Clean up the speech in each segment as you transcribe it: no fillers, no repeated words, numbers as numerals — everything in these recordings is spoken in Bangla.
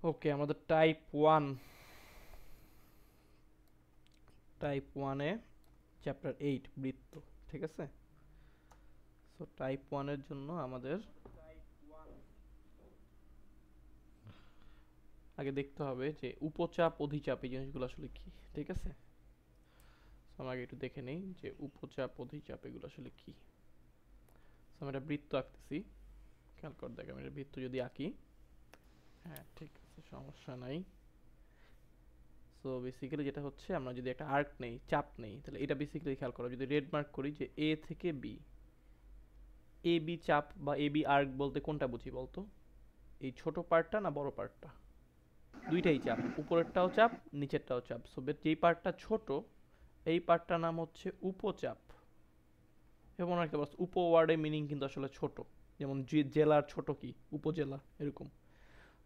ওকে, আমাদের টাইপ ওয়ানে চ্যাপ্টার 8 বৃত্ত। ঠিক আছে, সো টাইপ ওয়ানের জন্য আমাদের আগে দেখতে হবে যে উপচাপ অধিচাপ এই জিনিসগুলো আসলে কি। ঠিক আছে, আমরা আগে একটু দেখে নেই যে উপচাপ অধিচাপ এগুলো আসলে কি। আমি একটা বৃত্ত আঁকতেছি, খেয়াল করে দেখ, আমি একটা বৃত্ত যদি আঁকি, হ্যাঁ ঠিক আছে সমস্যা নাই। সো বেসিক্যালি যেটা হচ্ছে, আমরা যদি একটা আর্ক নেই, চাপ নেই, তাহলে এটা বেসিক্যালি খেয়াল করো, যদি রেড মার্ক করি যে এ থেকে বি, এ বি চাপ বা এ বি আর্ক বলতে কোনটা বুঝি বলতো? এই ছোট পার্টটা না বড় পার্টটা? দুইটাই চাপ, উপরেরটাও চাপ নিচেরটাও চাপ। সো যেই পার্টটা ছোট এই পার্টটার নাম হচ্ছে উপচাপ। এবং একটা বস্তু উপ ওয়ার্ডের মিনিং কিন্তু আসলে ছোট, যেমন জেলার ছোট কি উপজেলা এরকম।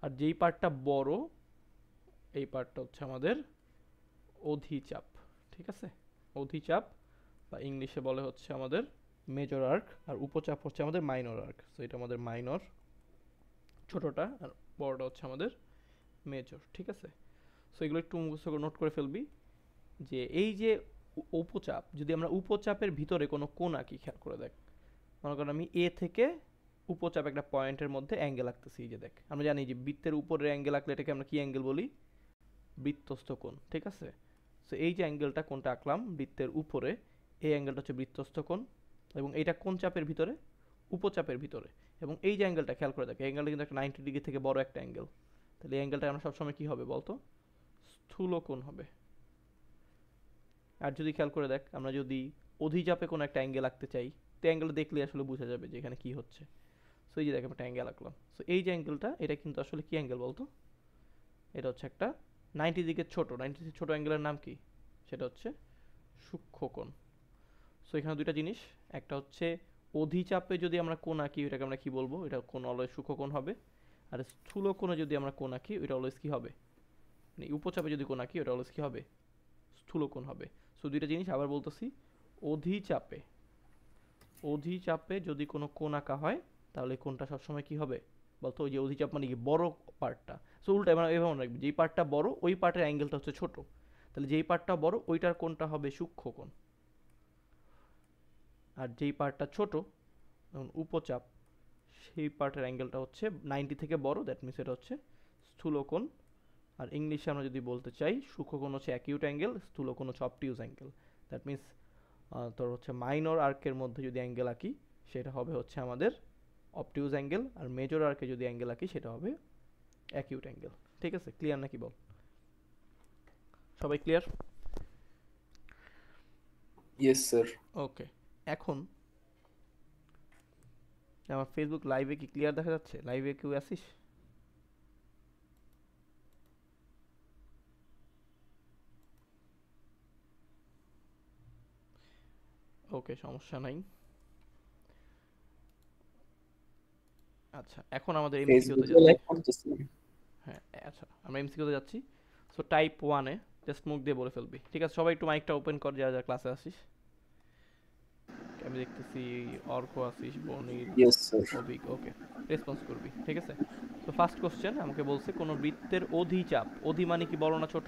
আর যেই পার্টটা বড় এই পার্টটা হচ্ছে আমাদের অধিচাপ। ঠিক আছে, অধিচাপ বা ইংলিশে বলে হচ্ছে আমাদের মেজর আর্ক, আর উপচাপ হচ্ছে আমাদের মাইনর আর্ক। সো এটা আমাদের মাইনর ছোটটা, আর বড়টা হচ্ছে আমাদের মেজর। ঠিক আছে, সো এগুলো একটু মুখস্থ করে নোট করে ফেলবি যে এই যে উপচাপ, যদি আমরা উপচাপের ভিতরে কোনো কোণ আঁকি, খেয়াল করে দেখ, মনে করেন আমি এ থেকে উপচাপ একটা পয়েন্টের মধ্যে অ্যাঙ্গেল আঁকতেছি। এই যে দেখ, আমরা জানি যে বৃত্তের উপরে অ্যাঙ্গেল আঁকলে এটাকে আমরা কি অ্যাঙ্গেল বলি? বৃত্তস্থ কোণ। ঠিক আছে, সো এই যে অ্যাঙ্গেলটা কোনটা আঁকলাম বৃত্তের উপরে, এই অ্যাঙ্গেলটা হচ্ছে বৃত্তস্থ কোণ। এবং এইটা কোন চাপের ভিতরে? উপচাপের ভিতরে। এবং এই যে অ্যাঙ্গেলটা খেয়াল করে দেখ, অ্যাঙ্গেলটা কিন্তু একটা 90 ডিগ্রি থেকে বড় একটা অ্যাঙ্গেল। তাহলে এই অ্যাঙ্গেলটা আমরা সবসময় কি হবে বলতো? স্থূল কোণ হবে। আর যদি খেয়াল করে দেখ, আমরা যদি অধিচাপে কোনো একটা অ্যাঙ্গেল আঁকতে চাই, তো অ্যাঙ্গেলটা দেখলে আসলে বোঝা যাবে যে এখানে কি হচ্ছে। সো এই যে দেখ, একটা অ্যাঙ্গেল আঁকলাম। সো এই যে অ্যাঙ্গেলটা, এটা কিন্তু আসলে কি অ্যাঙ্গেল বলতো? এটা হচ্ছে একটা 90 দিকে ছোট, 90 ছোট অ্যাঙ্গেলের নাম কি? সেটা হচ্ছে সূক্ষ্মকোণ। সো এখানে দুইটা জিনিস, একটা হচ্ছে অধিচাপে যদি আমরা কোণ আঁকি এটাকে আমরা কি বলবো? এটা কোণ অলওয়েজ সূক্ষ্মকোণ হবে। আর স্থূল কোণে যদি আমরা কোণ আঁকি ওটা অলওয়েজ কি হবে? মানে উপচাপে যদি কোণ আঁকি ওটা অলওয়েজ কি হবে? স্থূল কোণ হবে। সো দুইটা জিনিস আবার বলতেছি, অধিচাপে অধিচাপে যদি কোনো কোণ আঁকা হয় তাহলে কোণটা সবসময় কি হবে বলতো? ওই যে অধিচাপ মানে কি, বড় পার্টটা। সো উল্টা এবার এভাবে মনে রাখবি, যেই পার্টটা বড় ওই পার্টের অ্যাঙ্গেলটা হচ্ছে ছোট। তাহলে যেই পার্টটা বড় ওইটার কোণটা হবে সূক্ষ্ম কোণ। আর যেই পার্টটা ছোট, যেমন উপচাপ, সেই পার্টের অ্যাঙ্গেলটা হচ্ছে 90 থেকে বড়, দ্যাট মিনস এটা হচ্ছে স্থূল কোণ। আর ইংলিশে আমরা যদি বলতে চাই, সূক্ষ্মকোণ হচ্ছে অ্যাকিউট অ্যাঙ্গেল, স্থূলকোণ হচ্ছে অবটিউজ অ্যাঙ্গেল। দ্যাট মিনস তোর হচ্ছে মাইনর আর্কের মধ্যে যদি অ্যাঙ্গেল আঁকি সেটা হবে হচ্ছে আমাদের অবটিউজ অ্যাঙ্গেল, আর মেজর আর্কে যদি অ্যাঙ্গেল আঁকি সেটা হবে অ্যাকিউট অ্যাঙ্গেল। ঠিক আছে, ক্লিয়ার নাকি বল? সবাই ক্লিয়ার? Yes sir. ওকে, এখন আমার ফেসবুক লাইভে কি ক্লিয়ার দেখা যাচ্ছে? লাইভে কেউ আসিস? ওকে, সমস্যা নাই। আচ্ছা, এখন আমাদের এমসিকিউতে ফেসবুকে যাচ্ছি। লাইভ করতেছি। হ্যাঁ, আচ্ছা আমরা এমসিকিউতে যাচ্ছি। সো টাইপ ওয়ানে জাস্ট মুখ দিয়ে বলে ফেলবি। ঠিক আছে, সবাই একটু মাইকটা ওপেন কর যারা যারা ক্লাসে আসিস। আমি দেখতেছি অর্ক আসিস, বনির, ইয়েস স্যার। অভিক। ওকে, রেসপন্স করবি। ঠিক আছে, তো ফার্স্ট কোশ্চেন আমাকে বলছে কোন বৃত্তের অধিচাপ, অধি মানে কি বড় না ছোট?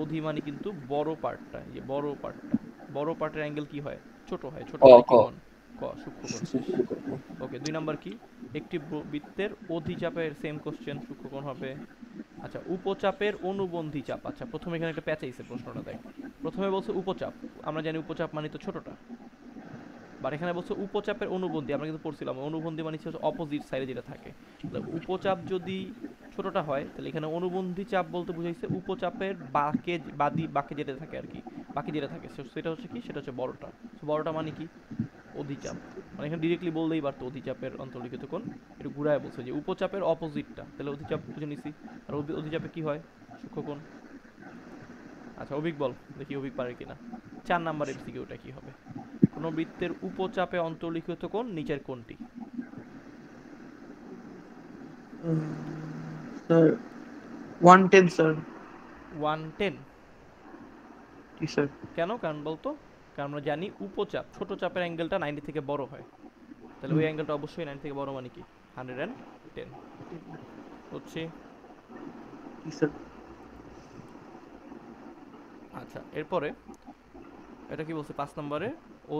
অধি মানে কিন্তু বড় পার্টটা, এই যে বড় পার্টটা, বড় পার্টের অ্যাঙ্গেল কি হয়? ছোট হয়। ছোট ক মানে ক কি কোণ? ক, সূক্ষ্মকোণ। শেষ। ওকে, 2 নাম্বার কি? একটি বৃত্তের অধিচাপের সেম কোশ্চেন, সূক্ষ্মকোণ হবে। আচ্ছা, উপচাপের অনুবন্ধী চাপ। আচ্ছা, প্রথমে এখানে একটা প্যাচাইছে প্রশ্নটা, দেখ। প্রথমে বলছে উপচাপ, আমরা জানি উপচাপ মানে তো ছোটটা। বাট এখানে বলছে উপচাপের অনুবন্ধী, আমরা কিন্তু পড়ছিলাম অনুবন্ধী মানে হচ্ছে অপোজিট সাইডে যেটা থাকে। তাহলে উপচাপ যদি ছোটটা হয় তাহলে এখানে অনুবন্ধী চাপ বলতে বুঝাইছে উপচাপের বাকে, বাকি যেটা থাকে আর কি, বাকি যেটা থাকে সেটা হচ্ছে কি, সেটা হচ্ছে বড়টা। বড়টা মানে কি? অধিচাপ। মানে এখানে ডিরেক্টলি বললেই পারতো অধিচাপের অন্তর্লিখিত কোণ। একটু ঘুরায় বলছে যে উপচাপের অপোজিটটা, তাহলে অধিচাপ বুঝে নিছি। আর অধিচাপে কি হয়? সূক্ষ্মকোণ। আচ্ছা, অভিক বল, দেখি অভিক পারে কিনা। 4 নাম্বার এমসিকিউটা কি হবে? কোন বৃত্তের উপচাপে অন্তর্লিখিত কোণ নিচের কোণটি? Sir 110 sir. 110? জি স্যার। কেন কারণ বলতো? কারণ আমরা জানি উপচাপ, ছোট চাপের অ্যাঙ্গেলটা 90 থেকে বড় হয়। তাহলে ওই অ্যাঙ্গেলটা অবশ্যই 90 থেকে বড় মানে কি 110। বুঝছি। জি স্যার। আচ্ছা, এরপরে এটা কি বলছে 5 নম্বরে, ও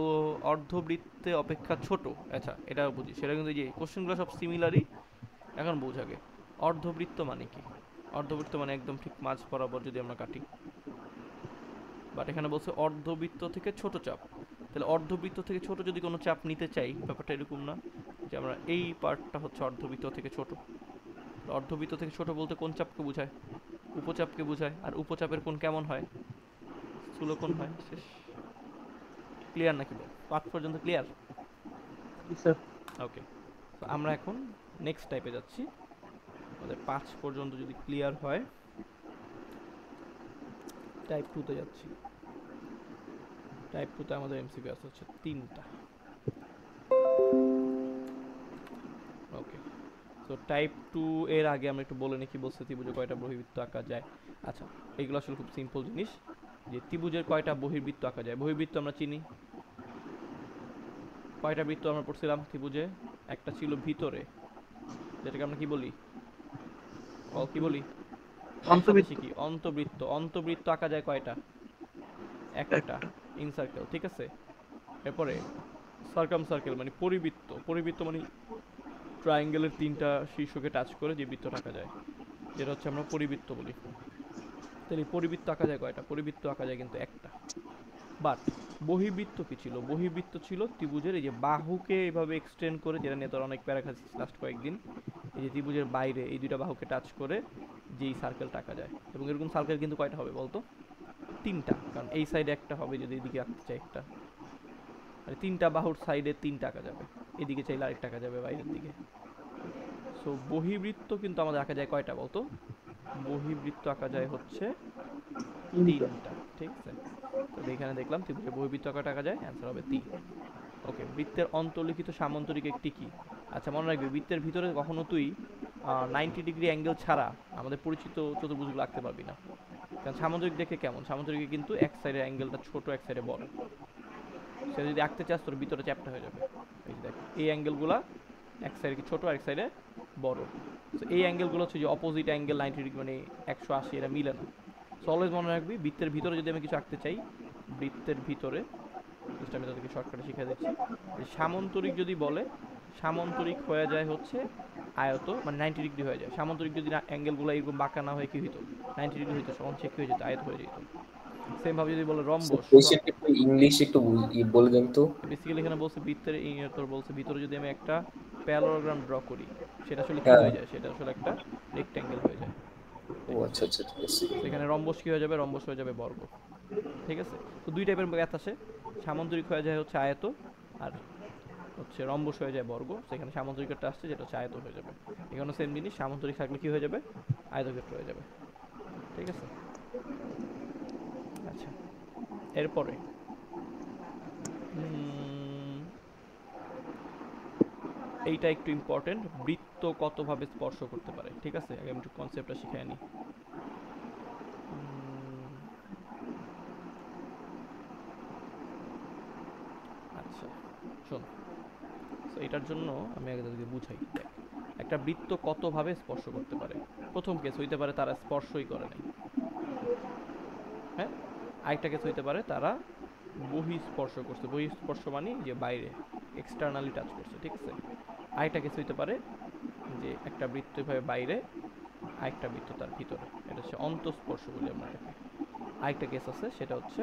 অর্ধবৃত্তে অপেক্ষা ছোট। আচ্ছা, এটা বুঝি, সেটা কিন্তু এই যে কোশ্চেনগুলো সব সিমিলারই। এখন বুঝ আগে অর্ধবৃত্ত মানে কি। অর্ধবৃত্ত মানে একদম ঠিক মাঝ বরাবর যদি আমরা কাটি, বাট এখানে বলছে অর্ধবৃত্ত থেকে ছোট চাপ। তাহলে অর্ধবৃত্ত থেকে ছোট যদি কোনো চাপ নিতে চাই, ব্যাপারটা এরকম না যে আমরা এই পার্টটা হচ্ছে অর্ধবৃত্ত থেকে ছোট। অর্ধবৃত্ত থেকে ছোট বলতে কোন চাপকে বোঝায়? উপচাপকে বোঝায়। আর উপচাপের কোণ কেমন হয়? স্থূলকোণ হয়। শেষ। ক্লিয়ার নাকি বল? 5 পর্যন্ত ক্লিয়ার? জি স্যার। ওকে, তো আমরা এখন নেক্সট টাইপে যাচ্ছি। আমাদের 5 পর্যন্ত যদি ক্লিয়ার হয়, টাইপ 2 তে যাচ্ছি। টাইপ 2 তে আমাদের এমসিকিউ আছে হচ্ছে 3টা। ওকে, তো টাইপ 2 এর আগে আমরা একটু বলে নিই কি বলছে ত্রিভুজে কয়টা বহির্বৃত্ত আঁকা যায়। আচ্ছা, এগুলো আসলে খুব সিম্পল জিনিস, যে ত্রিভুজের কয়টা বহির্বৃত্ত আঁকা যায়। বহির্বৃত্ত আমরা চিনি, কয়টা বৃত্ত আমরা পড়ছিলাম ত্রিভুজে? একটা ছিল ভিতরে, যেটাকে আমরা কি বলি? কি বলি? একসাথে অন্তর্বৃত্ত শিখি, অন্তবৃত্ত। অন্তবৃত্ত আঁকা যায় কয়টা? একটা, একটা। ইন সার্কেল, ঠিক আছে। এরপরে সার্কাম সার্কেল মানে পরিবৃত্ত। পরিবৃত্ত মানে ট্রায়াঙ্গেলের 3টা শীর্ষকে টাচ করে যে বৃত্তটা আঁকা যায়, যেটা হচ্ছে আমরা পরিবৃত্ত বলি। তাহলে পরিবৃত্ত আঁকা যায় কয়টা? পরিবৃত্ত আঁকা যায় কিন্তু একটা। বাট বহির্বৃত্ত কি ছিল? বহির্বৃত্ত ছিল ত্রিভুজের এই যে বাহুকে এভাবে এক্সটেন্ড করে, যেটা নিয়ে তোর অনেক প্যারা খাচ্ছিস লাস্ট কয়েকদিন। এই যে ত্রিভুজের বাইরে এই দুইটা বাহুকে টাচ করে যেই সার্কেলটা আঁকা যায়। এবং এরকম সার্কেল কিন্তু কয়টা হবে বলতো? 3টা, কারণ এই সাইডে একটা হবে যদি এদিকে আঁকতে চাই একটা, মানে 3টা বাহুর সাইডে 3টা আঁকা যাবে। এদিকে চাইলে আরেকটা আঁকা যাবে বাইরের দিকে। সো বহির্বৃত্ত কিন্তু আমাদের আঁকা যায় কয়টা বলতো? বহির্বৃত্ত আঁকা যায় হচ্ছে তিনটা। 3টা, ঠিক আছে। তো এখানে দেখলাম ত্রিভুজের বহির্বৃত্ত কয়টা আঁকা যায়, অ্যান্সার হবে 3। ওকে, বৃত্তের অন্তর্লিখিত সামান্তরিক একটি কি? আচ্ছা, মনে রাখবি বৃত্তের ভিতরে কখনো তুই 90 ডিগ্রি অ্যাঙ্গেল ছাড়া আমাদের পরিচিত চতুর্ভুজগুলো আঁকতে পারবি না। কারণ সামান্তরিক দেখে কেমন? সামান্তরিকে কিন্তু এক সাইডের অ্যাঙ্গেলটা ছোট, এক সাইডে বড়। সে যদি আঁকতে চাস তোর ভিতরে চ্যাপ্টা হয়ে যাবে। এই যে দেখ, এই অ্যাঙ্গেলগুলা এক সাইডে ছোট, এক সাইডে বড়। সো এই অ্যাঙ্গেলগুলো হচ্ছে যে অপোজিট অ্যাঙ্গেল 90 ডিগ্রি, মানে 180, এটা মিলে না। সো অলওয়েজ মনে রাখবি বৃত্তের ভিতরে যদি আমি কিছু আঁকতে চাই, বৃত্তের ভিতরে জাস্ট আমি তাদেরকে শর্টকাটে শিখিয়ে দিচ্ছি, যে সামান্তরিক যদি বলে, সামান্তরিক হয়ে যায় হচ্ছে আয়ত, মানে 90 ডিগ্রি হয়ে যায়। সামান্তরিক যদি অ্যাঙ্গেলগুলো এরকম বাঁকা না হয়ে কি হইতো, 90 ডিগ্রি হইতো, তখন সে কি হয়ে যেত? আয়ত হয়ে যেত। সেম ভাবে যদি বলে রম্বস, কোয়েশ্চেনটা একটু ইংলিশ একটু বলে দেন তো। বেসিক্যালি এখানে বলছে বৃত্তের তোর বলছে ভিতরে যদি আমি একটা প্যারালোগ্রাম ড্র করি, সেটা আসলে কি হ্যাঁ। হয়ে যায়? সেটা আসলে একটা রেক্ট্যাঙ্গেল হয়ে যায়, ও ঠিক আছে। আচ্ছা আচ্ছা, ঠিক আছে। তো এখানে রম্বস কি হয়ে যাবে? রম্বস হয়ে যাবে বর্গ, ঠিক আছে। তো দুই টাইপের ম্যাথ আসে, সামান্তরিক হয়ে যায় হচ্ছে আয়ত, আর হচ্ছে রম্বস হয়ে যায় বর্গ। সেখানে সামান্তরিকটা আসছে যেটা হচ্ছে আয়ত হয়ে যাবে। এখানে সেম জিনিস, সামান্তরিক থাকলে কি হয়ে যাবে? আয়তক্ষেত্র হয়ে যাবে, ঠিক আছে। আচ্ছা, এরপরে এইটা একটু ইম্পর্টেন্ট, বৃত্ত কতভাবে স্পর্শ করতে পারে, ঠিক আছে। আগে আমি একটু কনসেপ্টটা শিখাই নিই। আচ্ছা, শোন, তো এটার জন্য আমি আগে তোদেরকে বুঝাই। দেখ, একটা বৃত্ত কতভাবে স্পর্শ করতে পারে। প্রথম কেস হইতে পারে তারা স্পর্শই করে নাই, হ্যাঁ। আরেকটা কেস হইতে পারে তারা বহিঃস্পর্শ করছে। বহিঃস্পর্শ মানে যে বাইরে, এক্সটার্নালি টাচ করছে, ঠিক আছে। আরেকটা কেস হইতে পারে যে একটা বৃত্ত এভাবে বাইরে, আরেকটা বৃত্ত তার ভিতরে, এটা হচ্ছে অন্তঃস্পর্শ বলি আমরা এটাকে। আরেকটা কেস আছে, সেটা হচ্ছে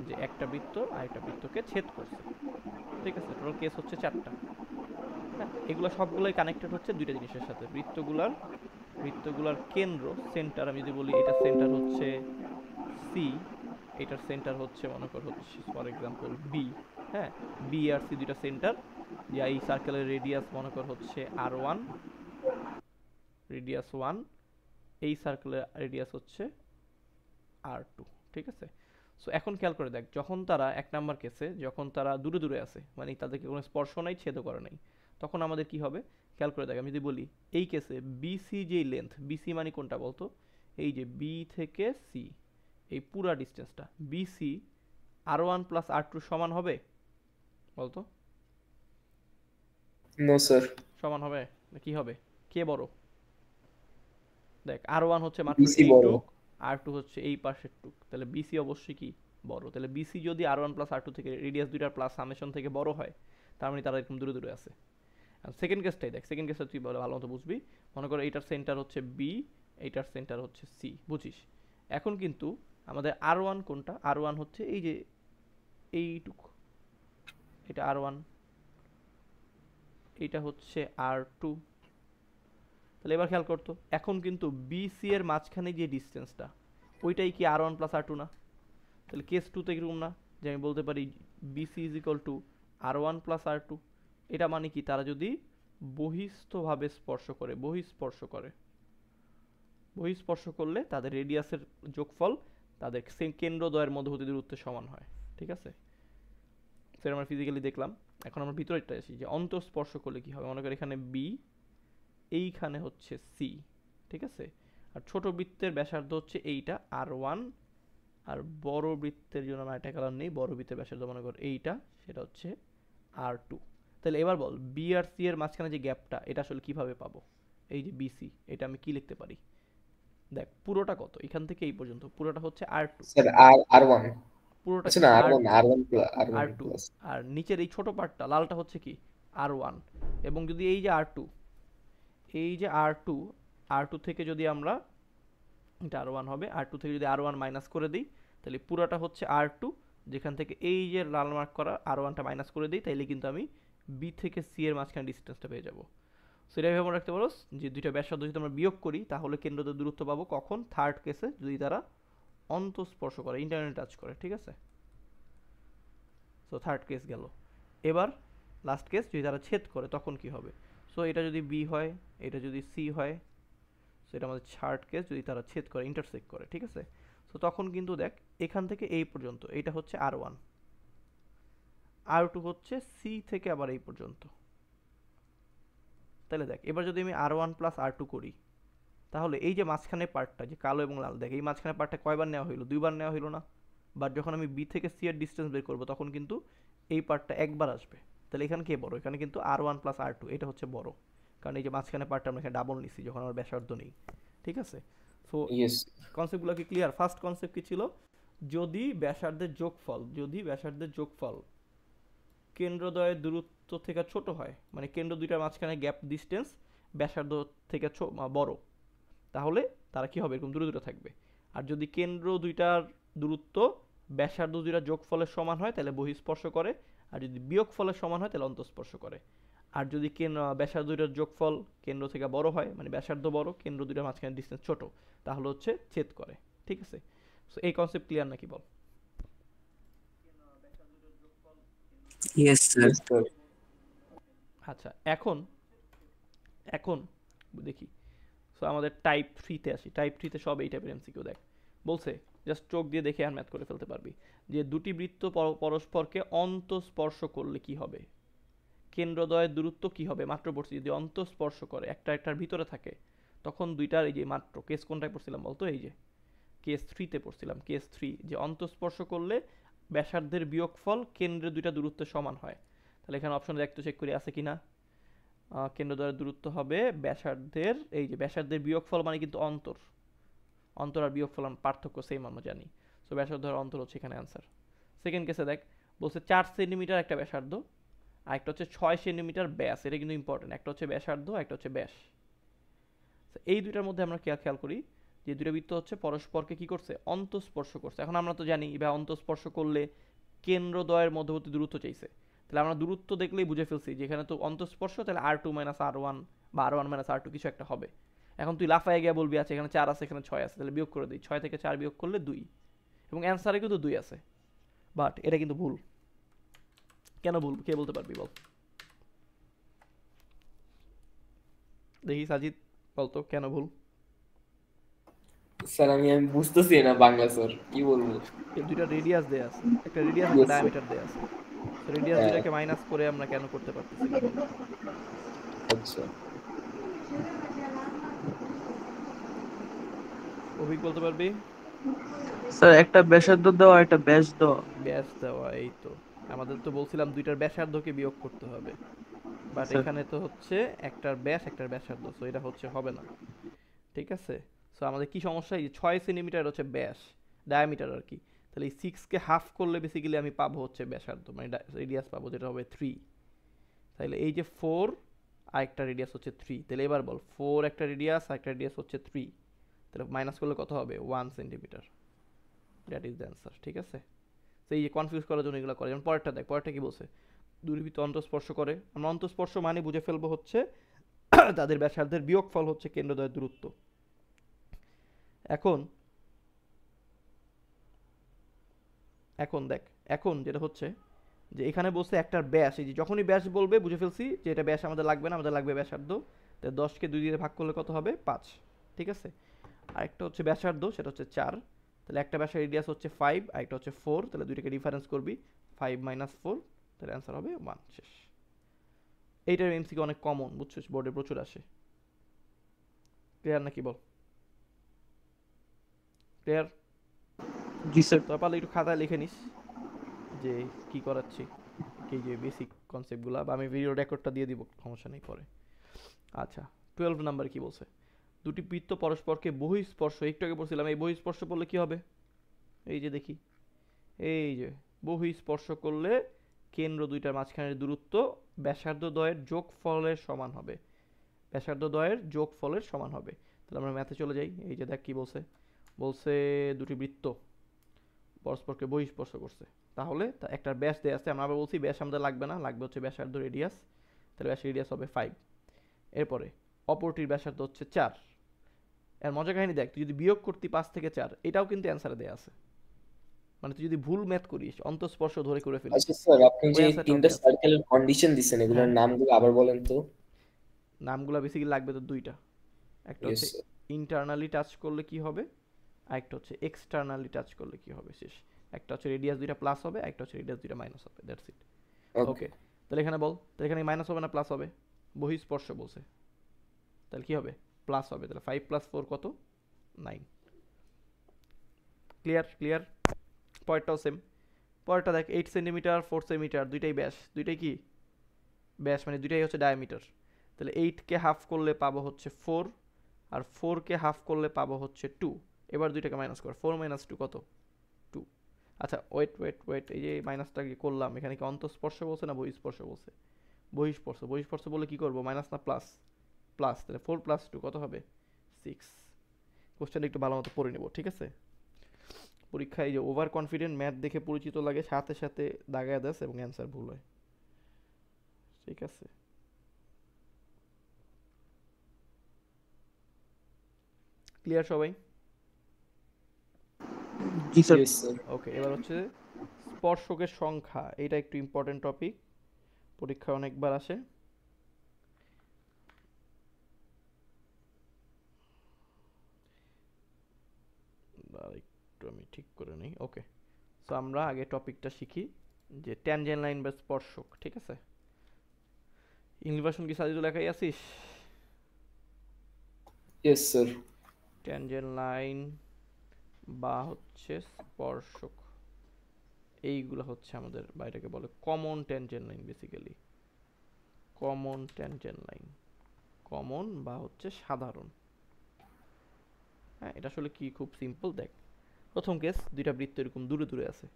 যে একটা বৃত্ত আরেকটা বৃত্তকে ছেদ করছে, ঠিক আছে। টোটাল কেস হচ্ছে 4টা, হ্যাঁ। এগুলো সবগুলোই কানেক্টেড হচ্ছে দুইটা জিনিসের সাথে। বৃত্তগুলার কেন্দ্র, সেন্টার, আমি যদি বলি এটা সেন্টার হচ্ছে সি, এটার সেন্টার হচ্ছে মনে কর হচ্ছে ফর এক্সাম্পল বি, হ্যাঁ। বি আর সি দুইটা সেন্টার, যে এই সার্কেলের রেডিয়াস মনে কর হচ্ছে R1, রেডিয়াস 1, এই সার্কেলের রেডিয়াস হচ্ছে R2, ঠিক আছে। সো এখন খেয়াল করে দেখ, যখন তারা এক নাম্বার কেসে, যখন তারা দূরে দূরে আছে, মানে তাদেরকে কোনো স্পর্শ নাই, ছেদও করে নাই, তখন আমাদের কি হবে? খেয়াল করে দেখ, আমি যদি বলি এই কেসে বিসি যেই লেন্থ, বিসি মানে কোনটা বলতো? এই যে বি থেকে সি, এই পুরা ডিস্টেন্সটা বিসি R1 + R2 সমান হবে বলতো? No sir. সমান হবে না, কি হবে? কে বড়? দেখ আর1 হচ্ছে মাত্র বিসি বড়। এইটুক, আর2 হচ্ছে এই পাশের টুক, তাহলে বিসি অবশ্যই কি বড়। তাহলে বিসি যদি আর1 প্লাস আর2 থেকে রেডিয়াস দুইটার প্লাস সামেশন থেকে বড় হয়, তার মানে তারা এরকম দূরে দূরে আছে। আর সেকেন্ড কেসটাই দেখ, সেকেন্ড কেসটা তুই ভালো মতো বুঝবি। মনে করো এইটার সেন্টার হচ্ছে বি, এইটার সেন্টার হচ্ছে সি, বুঝিস? এখন কিন্তু আমাদের আর1 কোনটা? আর1 হচ্ছে এই যে এইটুক, এটা আর1, এইটা হচ্ছে আর2। তাহলে এবার খেয়াল করতো, এখন কিন্তু বিসি এর মাঝখানে যে ডিস্টেন্সটা, ওইটাই কি আর1 প্লাস আর2 না? তাহলে কেস টুতে এরকম না যে আমি বলতে পারি BC is equal to R one plus R two? এটা মানে কি, তারা যদি বহিস্থভাবে স্পর্শ করে, বহিস্পর্শ করলে তাদের রেডিয়াসের যোগফল তাদের কেন্দ্রদ্বয়ের মধ্যবর্তী দূরত্বের সমান হয়। ঠিক আছে, সেটা আমরা ফিজিক্যালি দেখলাম। এখন আমরা ভিতরেরটা আসি যে অন্তঃস্পর্শ করলে কি হবে। মনে করি এখানে বি, এইখানে হচ্ছে সি, ঠিক আছে? আর ছোট বৃত্তের ব্যাসার্ধ হচ্ছে এইটা আর1, আর বড় বৃত্তের জন্য আমার একটা কালার নেই, বড় বৃত্তের ব্যাসার্ধ মনে কর এইটা, সেটা হচ্ছে আর2। তাহলে এবার বল বি আর সি এর মাঝখানে যে গ্যাপটা, এটা আসলে কিভাবে পাবো? এই যে বিসি, এটা আমি কি লিখতে পারি? দেখ পুরোটা কত, এখান থেকে এই পর্যন্ত পুরোটা হচ্ছে আর2, স্যার আর1। পুরোটা আচ্ছা কি না, আর আর1 প্লাস আর1 আর2, প্লাস। আর নিচের এই ছোট পার্টটা লালটা হচ্ছে কি আর1। এবং যদি এই যে আর2, এই যে আর2, আর2 থেকে যদি আমরা, এটা আর1 হবে, আর2 থেকে যদি আর1 মাইনাস করে দিই, তাহলে পুরোটা হচ্ছে আর2, যেখান থেকে এই যে লাল মার্ক করা আর1টা মাইনাস করে দিই, তাইলে কিন্তু আমি বি থেকে সি এর মাঝখানে ডিস্টেন্সটা পেয়ে যাবো। সেটা ভেবে মনে রাখতে পারো যে দুইটা ব্যাসার্ধ যদি আমরা বিয়োগ করি, তাহলে কেন্দ্রদের দূরত্ব পাবো কখন? থার্ড কেসে, যদি তারা অন্তঃস্পর্শ করে, ইন্টারনাল টাচ করে। ঠিক আছে, সো থার্ড কেস গেল। এবার লাস্ট কেস, যদি তারা ছেদ করে তখন কি হবে? সো এটা যদি বি হয়, এটা যদি সি হয়, সো এটা আমাদের থার্ড কেস, যদি তারা ছেদ করে, ইন্টারসেক্ট করে। ঠিক আছে, সো তখন কিন্তু দেখ এখান থেকে এই পর্যন্ত এটা হচ্ছে আর1, আর2 হচ্ছে সি থেকে আবার এই পর্যন্ত। তাহলে দেখ এবার যদি আমি আর1 প্লাস আর2 করি, তাহলে এই যে মাঝখানে পার্টটা যে কালো এবং লাল, দেখ এই মাঝখানে পার্টটা কয়বার নেওয়া হইলো? দুইবার নেওয়া হইলো না? বাট যখন আমি বি থেকে সি এর ডিস্টেন্স বের করবো, তখন কিন্তু এই পার্টটা একবার আসবে। তাহলে এখানে কে বড়? এখানে কিন্তু আর1 প্লাস আর2 এটা হচ্ছে বড়, কারণ এই যে মাঝখানে পার্টটা আমরা এখানে ডাবল নিছি যখন আমার ব্যাসার্ধ নেই। ঠিক আছে, সো ইয়েস। কনসেপ্টগুলো কি ক্লিয়ার? ফার্স্ট কনসেপ্ট কি ছিল? যদি ব্যাসার্ধের যোগফল, যদি ব্যাসার্ধের যোগফল কেন্দ্রদ্বয়ের দূরত্ব থেকে ছোট হয়, মানে কেন্দ্র দুইটার মাঝখানে গ্যাপ ডিস্টেন্স ব্যাসার্ধ থেকে বড়, তাহলে তারা কি হবে? এরকম দূরে দূরে থাকবে। আর যদি কেন্দ্র দুইটার দূরত্ব ব্যাসার্ধ দুইটার যোগফলের সমান হয়, তাহলে বহিঃস্পর্শ করে। আর যদি বিয়োগফলের সমান হয়, তাহলে অন্তঃস্পর্শ করে। আর যদি ব্যাসার্ধ দুইটার যোগফল কেন্দ্র থেকে বড় হয়, মানে ব্যাসার্ধ বড়, কেন্দ্র দুইটার মাঝখানে ডিস্টেন্স ছোট, তাহলে হচ্ছে ছেদ করে। ঠিক আছে, সো এই কনসেপ্ট ক্লিয়ার নাকি বল? Yes sir. Yes sir. আচ্ছা, এখন এখন দেখি, সো আমাদের টাইপ 3 তে আসি। টাইপ 3 তে সব এই টাইপের এমসিকিউ দেখ বলছে, জাস্ট চোখ দিয়ে দেখে আর ম্যাথ করে ফেলতে পারবি যে দুটি বৃত্ত পরস্পরকে অন্তঃস্পর্শ করলে কি হবে, কেন্দ্রদ্বয়ের দূরত্ব কি হবে। মাত্র পড়ছি যদি অন্তঃস্পর্শ করে, একটা একটার ভিতরে থাকে, তখন দুইটার এই যে মাত্র কেস কোনটায় পড়ছিলাম বলতো? এই যে কেস 3 তে পড়ছিলাম, কেস 3, যে অন্তঃস্পর্শ করলে ব্যাসার্ধের বিয়োগফল কেন্দ্রের দুইটা দূরত্বের সমান হয়। তাহলে এখানে অপশন দেখতে চেক করি আছে কিনা। কেন্দ্রদ্বয়ের দূরত্ব হবে ব্যাসার্ধের, এই যে ব্যাসার্ধের বিয়োগফল মানে কিন্তু অন্তর, অন্তর আর বিয়োগফল পার্থক্য সেম আমরা জানি। সো ব্যাসার্ধ আর অন্তর হচ্ছে এখানে অ্যান্সার। সেকেন্ড কেসে দেখ বলছে 4 সেন্টিমিটার একটা ব্যাসার্ধ, আর একটা হচ্ছে 6 সেন্টিমিটার ব্যাস। এটা কিন্তু ইম্পর্টেন্ট, একটা হচ্ছে ব্যাসার্ধ, একটা হচ্ছে ব্যাস। এই দুইটার মধ্যে আমরা খেয়াল করি যে দুইটা বৃত্ত হচ্ছে পরস্পরকে কি করছে? অন্তঃস্পর্শ করছে। এখন আমরা তো জানি বা অন্তঃস্পর্শ করলে কেন্দ্রদ্বয়ের মধ্যবর্তী দূরত্ব চাইছে, তাহলে আমরা দূরত্ব দেখলেই বুঝে ফেলছি যে এখানে তো অন্তঃস্পর্শ, তাহলে আর2 মাইনাস আর1 বা আর1 মাইনাস আর2 কিছু একটা হবে। এখন তুই লাফায় গিয়ে বলবি আচ্ছা এখানে 4 আছে, এখানে 6 আছে, তাহলে বিয়োগ করে দিই, 6 থেকে 4 বিয়োগ করলে 2, এবং অ্যান্সারে কিন্তু 2 আছে। বাট এটা কিন্তু ভুল। কেন ভুল? কে বলতে পারবি বল দেখি? সাজিদ বলতো কেন ভুল? স্যার আমি বুঝতেছি না বাংলা স্যার, কি বলবো? এই দুইটা রেডিয়াস দেয়া আছে, একটা রেডিয়াস একটা Yes, sir. ডায়ামিটার দেয়া আছে। রেডিয়াস হ্যাঁ, দুইটাকে মাইনাস করে আমরা কেন করতে পারতেছি না বল? আচ্ছা। অভিক বলতে পারবি? স্যার একটা ব্যাসার্ধ দেওয়া একটা ব্যাস দেওয়া। ব্যাস দেওয়া, এই তো। আমাদের তো বলছিলাম দুইটার ব্যাসার্ধকে বিয়োগ করতে হবে, বাট স্যার এখানে তো হচ্ছে একটার ব্যাস একটার ব্যাসার্ধ, সো এটা হচ্ছে হবে না। ঠিক আছে? সো আমাদের কি সমস্যা, এই যে 6 সেন্টিমিটার হচ্ছে ব্যাস, ডায়ামিটার আর কি। তাহলে এই 6 কে হাফ করলে বেসিক্যালি আমি পাবো হচ্ছে ব্যাসার্ধ, মানে রেডিয়াস পাবো, যেটা হবে 3। তাহলে এই যে 4 আর একটা রেডিয়াস হচ্ছে 3, তাহলে এবার বল 4 একটা রেডিয়াস আর একটা রেডিয়াস হচ্ছে 3, তাহলে মাইনাস করলে কত হবে 1 centimetre. That is the answer, ঠিক আছে? তো এই যে কনফিউজ করার জন্য এগুলো করে। যেমন পরেরটা দেখ, পরেরটা কি বলছে, দূরবৃত্ত অন্তঃস্পর্শ করে। আমরা অন্তঃস্পর্শ মানে বুঝে ফেলবো হচ্ছে তাদের ব্যাসার্ধের বিয়োগফল হচ্ছে কেন্দ্রদ্বয়ের দূরত্ব। এখন এখন দেখ, এখন যেটা হচ্ছে যে এখানে বলছে একটার ব্যাস, এই যে যখনই ব্যাস বলবে বুঝে ফেলছি যে এটা ব্যাস আমাদের লাগবে না, আমাদের লাগবে ব্যাসার্ধ। তাহলে 10কে 2 দিয়ে ভাগ করলে কত হবে 5, ঠিক আছে? আর একটা হচ্ছে ব্যাসার্ধ, সেটা হচ্ছে 4। তাহলে একটা ব্যাসের রেডিয়াস হচ্ছে 5 আর একটা হচ্ছে 4, তাহলে দুইটাকে ডিফারেন্স করবি, 5 - 4, তাহলে অ্যান্সার হবে 1। শেষ। এইটার এমসিকে অনেক কমন, বুঝছিস, বোর্ডে প্রচুর আসে। ক্লিয়ার নাকি বল? ক্লিয়ার? জি স্যার। তো পারলে একটু খাতায় লিখে নিস যে কি করাচ্ছি, এই যে বেসিক কনসেপ্টগুলো, বা আমি ভিডিও রেকর্ডটা দিয়ে দিব, সমস্যা নেই পরে। আচ্ছা, 12 নাম্বার কি বলছে, দুটি বৃত্ত পরস্পরকে বহিঃস্পর্শ, একটু আগে বলছিলাম এই বহিঃস্পর্শ করলে কি হবে, এই যে দেখি, এই যে বহিঃস্পর্শ করলে কেন্দ্র দুইটার মাঝখানের দূরত্ব ব্যাসার্ধ দ্বয়ের যোগফলের সমান হবে, ব্যাসার্ধ দ্বয়ের যোগফলের সমান হবে। তাহলে আমরা ম্যাথে চলে যাই। এই যে দেখ কি বলছে, বলছে দুটি বৃত্ত পরস্পরকে বহিঃস্পর্শ করছে, তাহলে একটার ব্যাস দেয়া আছে, আমরা আবার বলছি ব্যাস আমাদের লাগবে না, লাগবে হচ্ছে ব্যাসার্ধ রেডিয়াস, তাহলে ব্যাস রেডিয়াস হবে 5। এরপরে অপরটির ব্যাসার্ধ হচ্ছে 4। এর মজা কাহিনী দেখ, তুই যদি বিয়োগ করতি 5 থেকে 4, এটাও কিন্তু অ্যান্সারে দেয়া আছে, মানে তুই যদি ভুল ম্যাথ করিস, অন্তঃস্পর্শ ধরে করে ফেলিস, আচ্ছা স্যার, আপনি ওই যে অ্যান্সারটাও তিনটা দেয়া আছে। সার্কেলের কন্ডিশন দিচ্ছেন, এগুলোর হ্যাঁ, নামগুলো আবার বলেন তো। নামগুলো বেসিক্যালি লাগবে তো দুইটা, একটা ইয়েস হচ্ছে স্যার। ইন্টারনালি টাচ করলে কি হবে, আর একটা হচ্ছে এক্সটার্নালি টাচ করলে কি হবে। শেষ। একটা হচ্ছে রেডিয়াস দুইটা প্লাস হবে, একটা হচ্ছে রেডিয়াস দুইটা মাইনাস হবে, দ্যাটস ইট। ওকে। ওকে, তাহলে এখানে বল, তাহলে এখানে মাইনাস হবে না প্লাস হবে, বহিঃস্পর্শ বলছে, তাহলে কি হবে প্লাস হবে, তাহলে 5 + 4 কত 9। ক্লিয়ার? ক্লিয়ার। পরেরটাও সেম, পরেরটা দেখ 8 সেন্টিমিটার 4 সেন্টিমিটার, দুইটাই ব্যাস, দুইটাই কি ব্যাস, মানে দুইটাই হচ্ছে ডায়ামিটার। তাহলে 8কে হাফ করলে পাবো হচ্ছে 4, আর 4কে হাফ করলে পাবো হচ্ছে 2। এবার দুইটাকে মাইনাস কর, 4 - 2 কত 2। আচ্ছা ওয়েট ওয়েট ওয়েট, এই যে মাইনাসটা কি করলাম, এখানে কি অন্তঃস্পর্শ বলছে না বহিঃস্পর্শ বলছে? বহিঃস্পর্শ, বহিঃস্পর্শ বলে কি করবো, মাইনাস না প্লাস, প্লাস, তাহলে 4 + 2 কত হবে 6। কোশ্চেনটা একটু ভালো মতো পড়ে নেব, ঠিক আছে? পরীক্ষায় যে ওভার কনফিডেন্ট ম্যাথ দেখে পরিচিত লাগে, সাথে সাথে দাগায় দেস এবং অ্যান্সার ভুল হয়, ঠিক আছে? ক্লিয়ার সবাই? জি স্যার। Yes sir. ওকে, এবার হচ্ছে স্পর্শকের সংখ্যা, এটা একটু ইম্পর্টেন্ট টপিক, পরীক্ষায় অনেকবার আসে। একটু আমি ঠিক করে নিই। ওকে, সো আমরা আগে টপিকটা শিখি যে ট্যানজেন্ট লাইন বা স্পর্শক, ঠিক আছে? ইংলিশ ভার্সন কি সাজিদুল লেখাই আছিস? Yes sir. ট্যানজেন্ট লাইন বা হচ্ছে স্পর্শক, এইগুলো হচ্ছে আমাদের বাইরেকে বলে common tangent line, basically common tangent line, common বা হচ্ছে সাধারণ। হ্যাঁ, এটা আসলে কি খুব সিম্পল। দেখ, প্রথম কেস, দুইটা বৃত্ত এরকম দূরে দূরে আছে,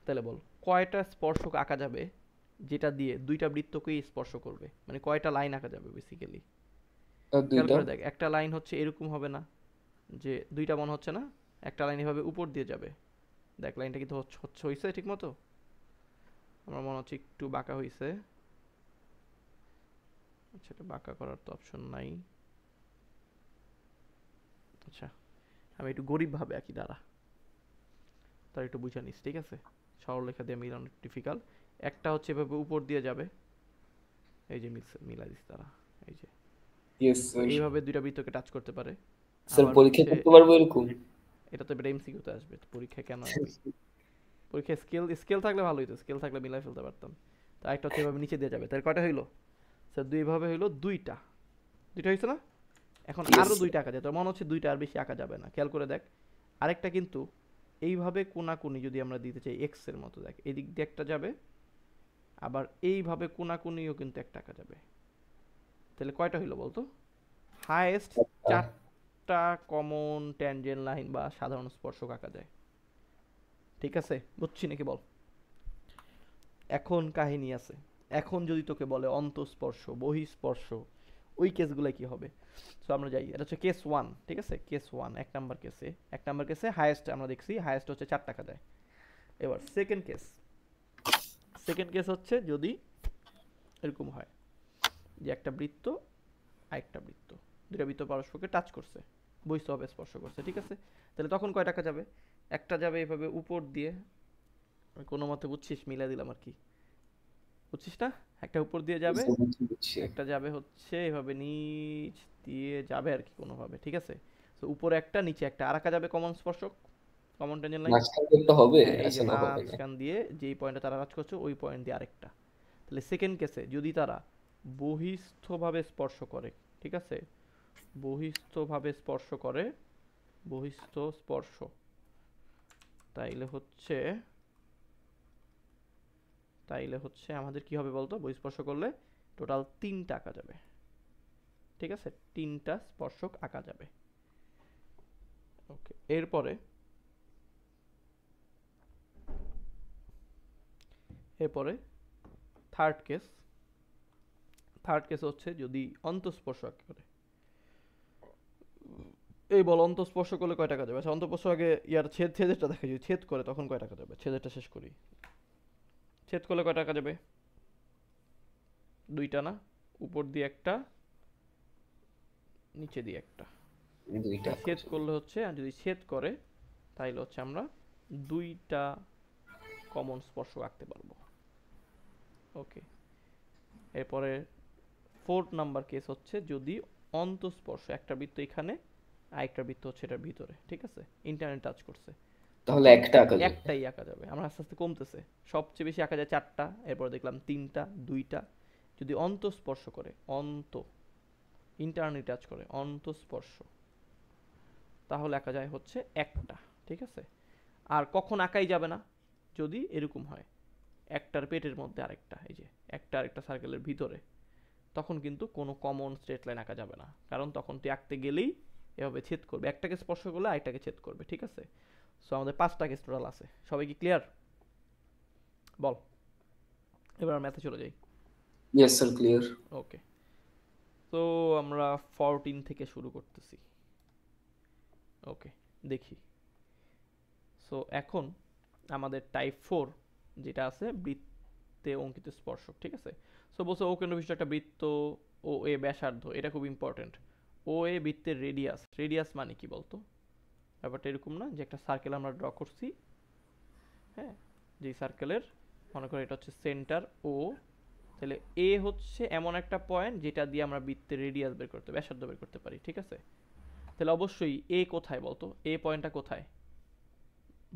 তাহলে বল কয়টা স্পর্শক আঁকা যাবে যেটা দিয়ে দুইটা বৃত্তকেই স্পর্শ করবে, মানে কয়টা লাইন আঁকা যাবে বেসিক্যালি। খেয়াল দুইটা। করে দেখ, একটা লাইন হচ্ছে এরকম হবে না, যে দুইটা মনে হচ্ছে না, একটা লাইন এভাবে উপর দিয়ে যাবে। দেখ লাইনটা কিন্তু হচ্ছে ঠিক মতো, আমার মনে হচ্ছে একটু বাঁকা হইছে। আচ্ছা, এটা বাঁকা করার তো অপশন নাই। আচ্ছা, আমি একটু গরিব ভাবে আঁকি, দাঁড়া, তার একটু বুঝে নিস, ঠিক আছে? সরলরেখা দিয়ে মিলানো ডিফিকাল্ট। একটা হচ্ছে এভাবে উপর দিয়ে যাবে, এই যে মিলাই দিস তারা, এই যে ইয়েস স্যার। এইভাবে দুইটা বৃত্তকে টাচ করতে পারে। স্যার আবার পরীক্ষা হচ্ছে, করতে পারবো এরকম? এটা তো এবার এমসিকিউতে আসবে, তো পরীক্ষায় কেন আসবে? পরীক্ষায় স্কেল থাকলে ভালো হইতো, স্কেল থাকলে মিলাই ফেলতে পারতাম। তো একটা হচ্ছে এভাবে নিচে দিয়ে যাবে, তাহলে কয়টা হইলো স্যার? দুইভাবে হইলো, দুইটা, দুইটা হয়েছে না? এখন Yes, আরো sir. দুইটা আঁকা যায়, তোর মনে হচ্ছে দুইটা, আর বেশি আঁকা যাবে না। খেয়াল করে দেখ, আরেকটা কিন্তু এইভাবে কোনাকুনি যদি আমরা দিতে চাই এক্স এর মতো, দেখ এদিক দিয়ে একটা যাবে, আবার এইভাবে কোনাকুনিও কিন্তু একটা আঁকা যাবে। তাহলে কয়টা হইলো বলতো? হাইয়েস্ট একটা কমন ট্যানজেন্ট লাইন বা সাধারণ স্পর্শক আঁকা যায়। ঠিক আছে, বুঝছি নাকি বল? এখন কাহিনী আছে। এখন যদি তোকে বলে অন্তঃস্পর্শ, বহিঃস্পর্শ, ওই কেসগুলো কি হবে? সো আমরা যাই, এটা হচ্ছে কেস 1, ঠিক আছে? কেস 1 এক নাম্বার কেসে হাইয়েস্ট আমরা দেখছি, হাইয়েস্ট হচ্ছে 4 টাকা দেয়। এবার সেকেন্ড কেস হচ্ছে যদি এরকম হয় যে একটা বৃত্ত আরেকটা বৃত্ত, দুটা বৃত্ত পরস্পরকে টাচ করছে, বহিঃস্থভাবে স্পর্শ করছে, ঠিক আছে? তাহলে তখন কয় টাকা যাবে? একটা যাবে এভাবে উপর দিয়ে, আমি কোনো মতে বুঝছিস, মিলা দিলাম আর কি, বুঝছিস না? একটা উপর দিয়ে যাবে, বুঝছি। একটা যাবে হচ্ছে এভাবে নিচ দিয়ে যাবে আর কি কোনোভাবে, ঠিক আছে? তো উপরে একটা নিচে একটা, আর একটা যাবে কমন স্পর্শক, কমন টেনজেন্ট লাইন। মাঝখানে একটা হবে, হ্যাঁ, এই যে আচ্ছা না হবে না। মাঝখান দিয়ে যেই পয়েন্টে তারা কাজ করছে ওই পয়েন্ট দিয়ে আরেকটা। তাহলে সেকেন্ড কেসে যদি তারা বহিস্থভাবে স্পর্শ করে, ঠিক আছে, বহিস্থভাবে স্পর্শ করে, বহিস্থ স্পর্শ, তাইলে হচ্ছে আমাদের কি হবে বলতো? বহিঃস্পর্শ করলে টোটাল 3 টাকা যাবে, ঠিক আছে? 3টা স্পর্শক আঁকা যাবে। ওকে, এরপরে থার্ড কেস হচ্ছে যদি অন্তঃস্পর্শ করে। এই বল, অন্তঃস্পর্শ করলে কয় টাকা যাবে? আচ্ছা, অন্তঃস্পর্শ আগে ইয়ার ছেদেরটা দেখা, যদি ছেদ করে তখন কয় টাকা যাবে? ছেদেরটা শেষ করি। ছেদ করলে কয় টাকা যাবে? 2টা না? উপর দিয়ে একটা, নিচে দিয়ে একটা। দুইটা ছেদ করলে হচ্ছে, আর যদি ছেদ করে তাইলে হচ্ছে আমরা 2টা কমন স্পর্শ আঁকতে পারবো। ওকে, এরপরে ফোর্থ নাম্বার কেস হচ্ছে যদি অন্তঃস্পর্শ, একটা বৃত্ত এখানে আরেকটা বৃত্ত হচ্ছে এটার ভিতরে, ঠিক আছে, ইন্টারনেট টাচ করছে, তাহলে একটা আঁকা যাবে। একটাই আঁকা যাবে। আমরা আস্তে আস্তে কমতেছে, সবচেয়ে বেশি আঁকা যায় 4টা, এরপর দেখলাম 3টা, 2টা। যদি অন্তঃস্পর্শ করে, ইন্টারনেট টাচ করে অন্তঃস্পর্শ, তাহলে আঁকা যায় হচ্ছে একটা, ঠিক আছে? আর কখন আঁকাই যাবে না? যদি এরকম হয় একটার পেটের মধ্যে আরেকটা, এই যে একটা আরেকটা সার্কেলের ভিতরে, তখন কিন্তু কোনো কমন স্ট্রেট লাইন আঁকা যাবে না, কারণ তখন তুই আঁকতে গেলেই এভাবে ছেদ করবে, একটাকে স্পর্শ করলে আরেকটাকে ছেদ করবে, ঠিক আছে? সো আমাদের 5টা কেস টোটাল আছে। সবাই কি ক্লিয়ার? বল, এবার ম্যাথে চলে যাই। Yes sir, clear. ওকে, তো আমরা 14 থেকে শুরু করতেছি। ওকে, দেখি। সো এখন আমাদের টাইপ 4 যেটা আছে, বৃত্তে অঙ্কিত স্পর্শক, ঠিক আছে? সো বলছে ও কেন্দ্র বিশিষ্ট একটা বৃত্ত, ও এ ব্যাসার্ধ, এটা খুব ইম্পর্টেন্ট। ও এ বৃত্তের রেডিয়াস মানে কি বলতো? ব্যাপারটা এরকম না যে একটা সার্কেল আমরা ড্র করছি, হ্যাঁ, যে সার্কেলের মনে করো এটা হচ্ছে সেন্টার ও, তাহলে এ হচ্ছে এমন একটা পয়েন্ট যেটা দিয়ে আমরা বৃত্তের রেডিয়াস বের করতে, ব্যাসার্ধ বের করতে পারি, ঠিক আছে? তাহলে অবশ্যই এ কোথায় বলতো? এ পয়েন্টটা কোথায়?